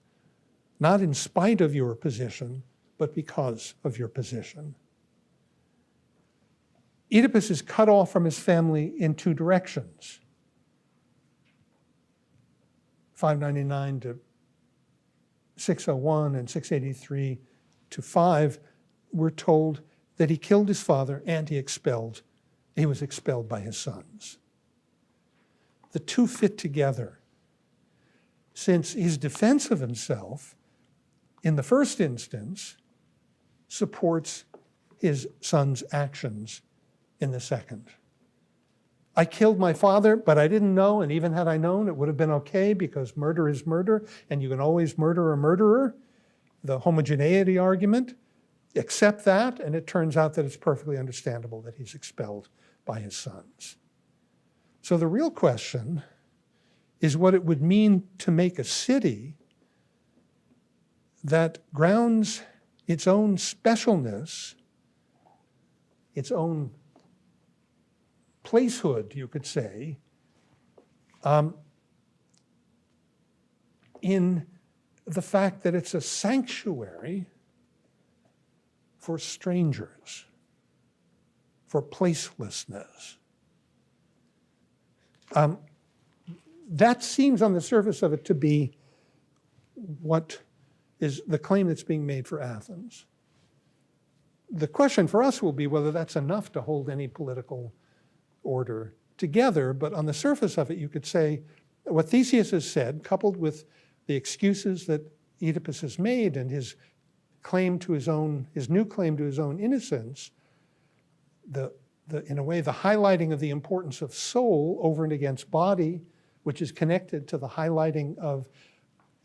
not in spite of your position, but because of your position. Oedipus is cut off from his family in two directions. 599 to 601 and 683 to 5, we're told that he killed his father and he was expelled by his sons. The two fit together, since his defense of himself, in the first instance, supports his son's actions in the second. I killed my father, but I didn't know, and even had I known, it would have been okay because murder is murder, and you can always murder a murderer. The homogeneity argument, accept that, and it turns out that it's perfectly understandable that he's expelled by his sons. So the real question is what it would mean to make a city that grounds its own specialness, its own placehood, you could say, in the fact that it's a sanctuary for strangers, for placelessness. That seems on the surface of it to be what is the claim that's being made for Athens. The question for us will be whether that's enough to hold any political order together, but on the surface of it, you could say what Theseus has said, coupled with the excuses that Oedipus has made and his claim to his new claim to his own innocence, in a way, the highlighting of the importance of soul over and against body, which is connected to the highlighting of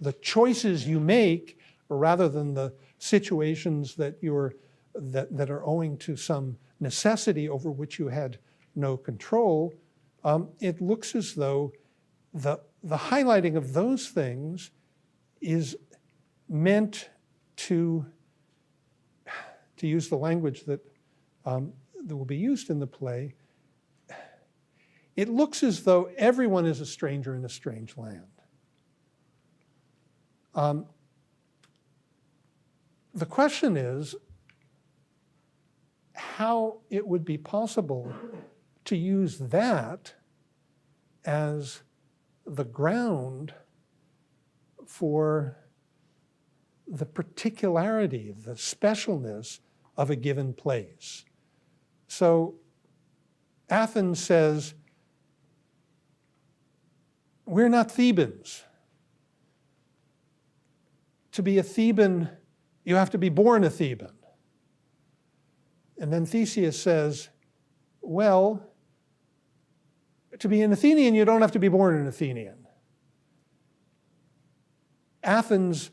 the choices you make, rather than the situations that are owing to some necessity over which you had no control. It looks as though the highlighting of those things is meant to use the language that will be used in the play. It looks as though everyone is a stranger in a strange land. The question is how it would be possible to use that as the ground for the particularity, the specialness of a given place. So Athens says, we're not Thebans. To be a Theban, you have to be born a Theban. And then Theseus says, well, to be an Athenian, you don't have to be born an Athenian. Athens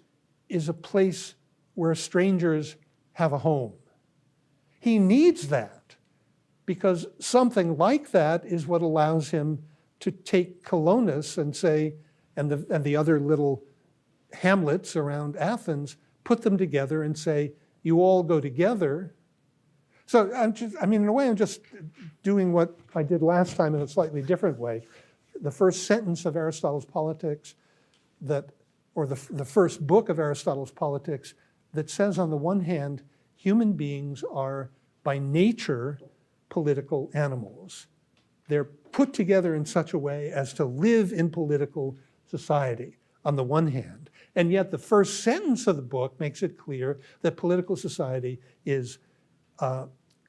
is a place where strangers have a home. He needs that because something like that is what allows him to take Colonus and say, and the other little hamlets around Athens, put them together and say, you all go together. So in a way, I'm just doing what I did last time in a slightly different way. The first sentence of Aristotle's Politics or the first book of Aristotle's Politics that says, on the one hand, human beings are by nature political animals. They're put together in such a way as to live in political society. on the one hand. And yet the first sentence of the book makes it clear that political society is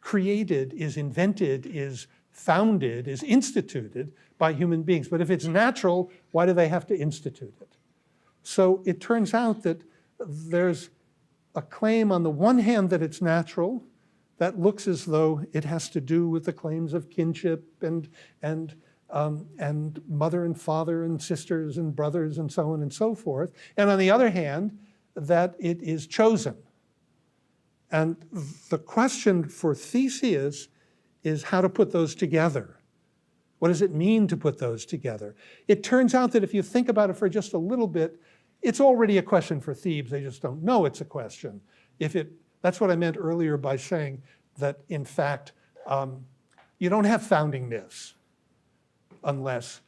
created, is invented, is founded, is instituted by human beings. But if it's natural, why do they have to institute it? So it turns out that there's a claim on the one hand that it's natural, that looks as though it has to do with the claims of kinship and mother and father and sisters and brothers and so on and so forth. And on the other hand, that it is chosen. And the question for Theseus is how to put those together. What does it mean to put those together? It turns out that if you think about it for just a little bit, it's already a question for Thebes. They just don't know it's a question. That's what I meant earlier by saying that, in fact, you don't have founding myths unless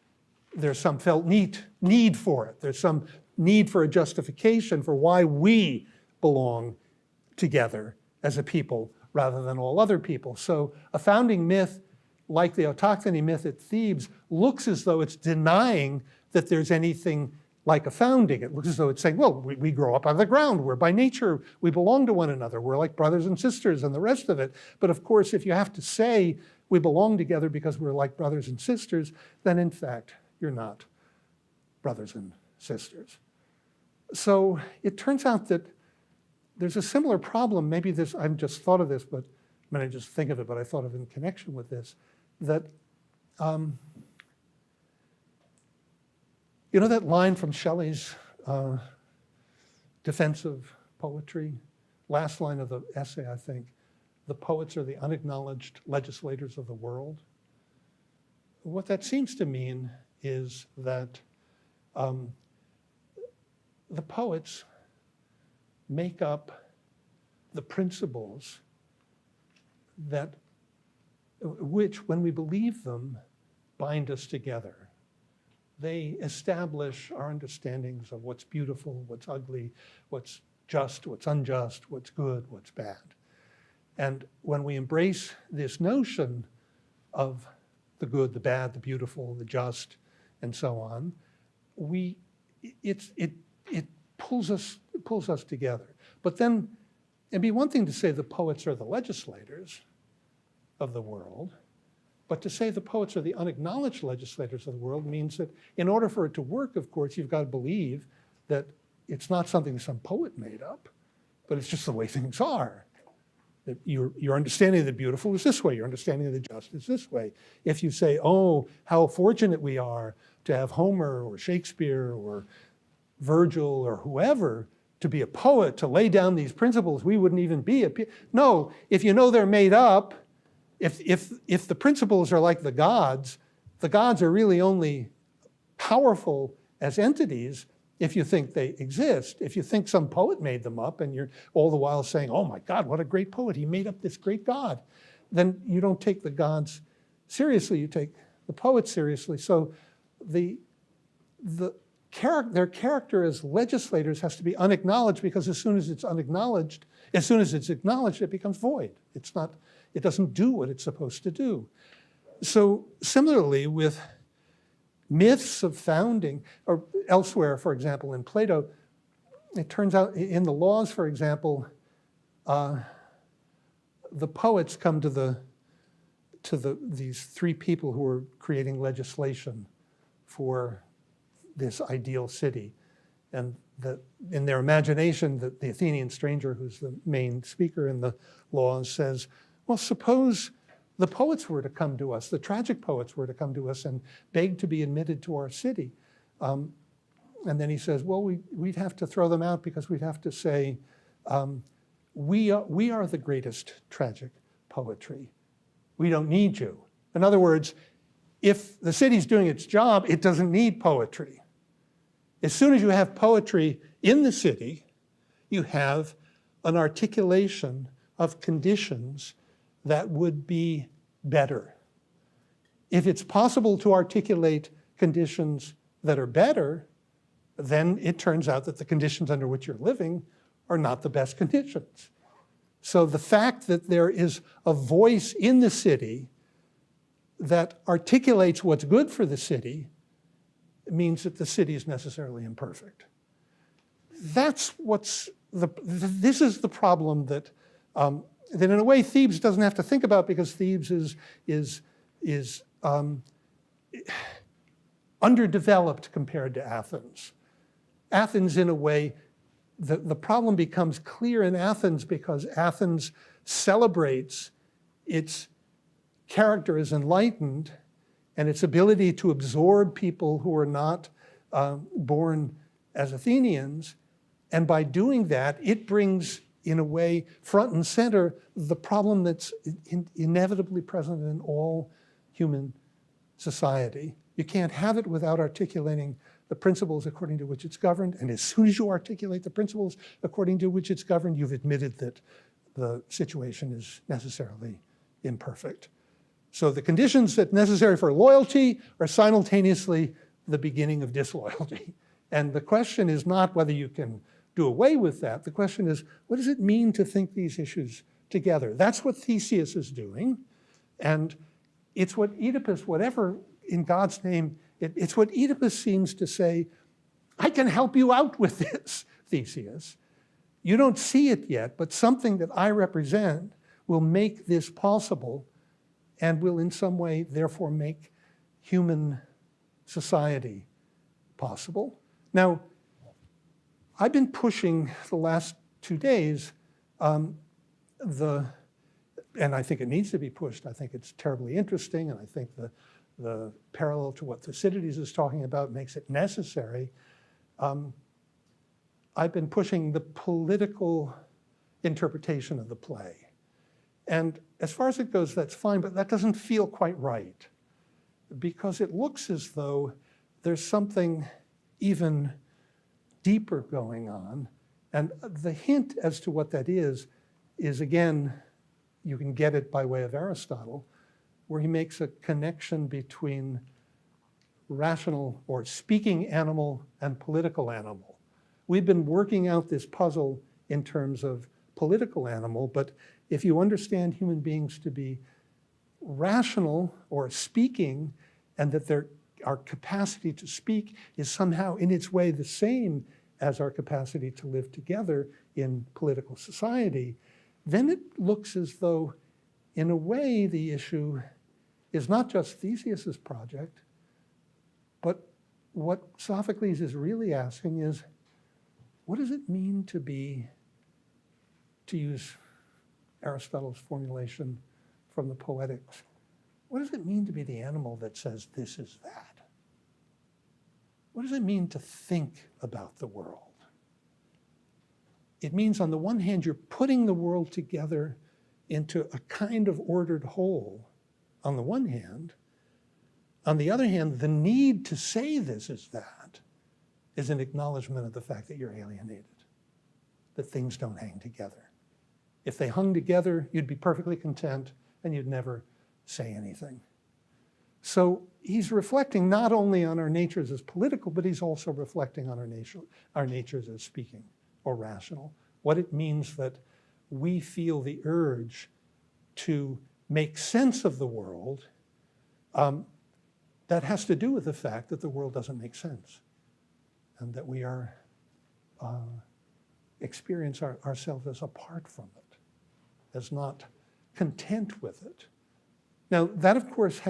there's some felt need for it. There's some need for a justification for why we belong together as a people rather than all other people. So a founding myth, like the autochthony myth at Thebes, looks as though it's denying that there's anything like a founding. It looks as though it's saying, well, we grow up out of the ground. We're by nature, we belong to one another. We're like brothers and sisters and the rest of it. But of course, if you have to say we belong together because we're like brothers and sisters, then in fact, you're not brothers and sisters. So it turns out that there's a similar problem. Maybe this, I've just thought of this, but I just think of it, but I thought of it in connection with this, that you know that line from Shelley's defensive poetry? Last line of the essay, I think. The poets are the unacknowledged legislators of the world. What that seems to mean is that the poets make up the principles that, which, when we believe them, bind us together. They establish our understandings of what's beautiful, what's ugly, what's just, what's unjust, what's good, what's bad. And when we embrace this notion of the good, the bad, the beautiful, the just, and so on, it pulls us together. But then it'd be one thing to say the poets are the legislators of the world, but to say the poets are the unacknowledged legislators of the world means that in order for it to work, of course, you've got to believe that it's not something some poet made up, but it's just the way things are. That your understanding of the beautiful is this way, your understanding of the just is this way. If you say, oh, how fortunate we are to have Homer or Shakespeare or Virgil or whoever to be a poet, to lay down these principles, we wouldn't even be a No, if you know they're made up, if the principles are like the gods are really only powerful as entities if you think they exist. If you think some poet made them up and you're all the while saying, oh my God, what a great poet, he made up this great God, then you don't take the gods seriously, you take the poets seriously. So their character as legislators has to be unacknowledged, because as soon as it's acknowledged, it becomes void. It doesn't do what it's supposed to do. So similarly with myths of founding, or elsewhere, for example, in Plato, it turns out in the laws, for example, the poets come to these three people who are creating legislation for this ideal city. And in their imagination, the Athenian stranger, who's the main speaker in the laws, says, well, suppose the poets were to come to us, the tragic poets were to come to us and beg to be admitted to our city. And then he says, well, we'd have to throw them out because we'd have to say, we are the greatest tragic poetry. We don't need you. In other words, if the city's doing its job, it doesn't need poetry. As soon as you have poetry in the city, you have an articulation of conditions that would be better. If it's possible to articulate conditions that are better, then it turns out that the conditions under which you're living are not the best conditions. So the fact that there is a voice in the city that articulates what's good for the city means that the city is necessarily imperfect. That's this is the problem that in a way Thebes doesn't have to think about, because Thebes is underdeveloped compared to Athens. Athens, in a way, the problem becomes clear in Athens because Athens celebrates its character as enlightened and its ability to absorb people who are not born as Athenians. And by doing that, it brings, in a way, front and center the problem that's inevitably present in all human society. You can't have it without articulating the principles according to which it's governed. And as soon as you articulate the principles according to which it's governed, you've admitted that the situation is necessarily imperfect. So the conditions that are necessary for loyalty are simultaneously the beginning of disloyalty. And the question is not whether you can do away with that. The question is, what does it mean to think these issues together? That's what Theseus is doing. And it's what Oedipus, whatever in God's name, it's what Oedipus seems to say, I can help you out with this, Theseus. You don't see it yet, but something that I represent will make this possible and will in some way therefore make human society possible. Now, I've been pushing the last 2 days and I think it needs to be pushed. I think it's terribly interesting, and I think the parallel to what Thucydides is talking about makes it necessary. I've been pushing the political interpretation of the play. And as far as it goes, that's fine, but that doesn't feel quite right, because it looks as though there's something even deeper going on. And the hint as to what that is again, you can get it by way of Aristotle, where he makes a connection between rational or speaking animal and political animal. We've been working out this puzzle in terms of political animal, but if you understand human beings to be rational or speaking, and that our capacity to speak is somehow in its way the same as our capacity to live together in political society, then it looks as though, in a way, the issue is not just Theseus's project, but what Sophocles is really asking is, what does it mean to be, to use Aristotle's formulation from the Poetics, what does it mean to be the animal that says this is that? What does it mean to think about the world? It means, on the one hand, you're putting the world together into a kind of ordered whole, on the one hand. On the other hand, the need to say this is that is an acknowledgement of the fact that you're alienated, that things don't hang together. If they hung together, you'd be perfectly content and you'd never say anything. So he's reflecting not only on our natures as political, but he's also reflecting on our natures as speaking or rational, what it means that we feel the urge to make sense of the world. That has to do with the fact that the world doesn't make sense, and that we are experience ourselves as apart from it, as not content with it. Now, that, of course,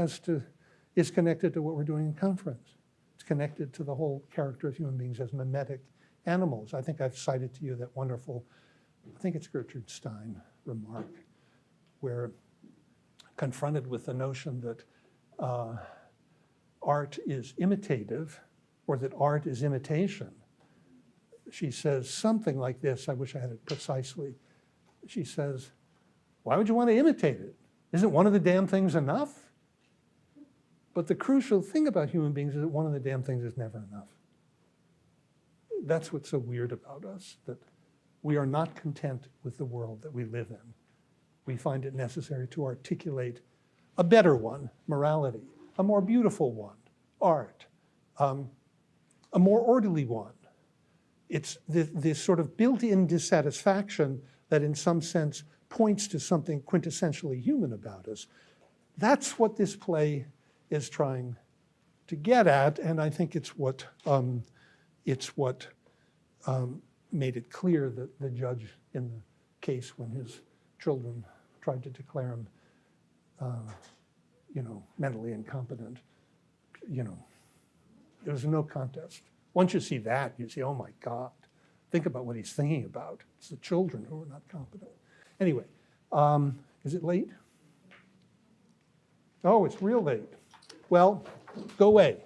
is connected to what we're doing in conference. It's connected to the whole character of human beings as mimetic animals. I think I've cited to you that wonderful, I think it's Gertrude Stein remark, where confronted with the notion that art is imitative, or that art is imitation, she says something like this. I wish I had it precisely. She says, why would you want to imitate it? Isn't one of the damn things enough? But the crucial thing about human beings is that one of the damn things is never enough. That's what's so weird about us, that we are not content with the world that we live in. We find it necessary to articulate a better one, morality, a more beautiful one, art, a more orderly one. It's this sort of built-in dissatisfaction that in some sense points to something quintessentially human about us. That's what this play is trying to get at, and I think it's what made it clear that the judge in the case when his children tried to declare him, mentally incompetent, there was no contest. Once you see that, you say, oh my God, think about what he's thinking about. It's the children who are not competent. Anyway, is it late? Oh, it's real late. Well, go away.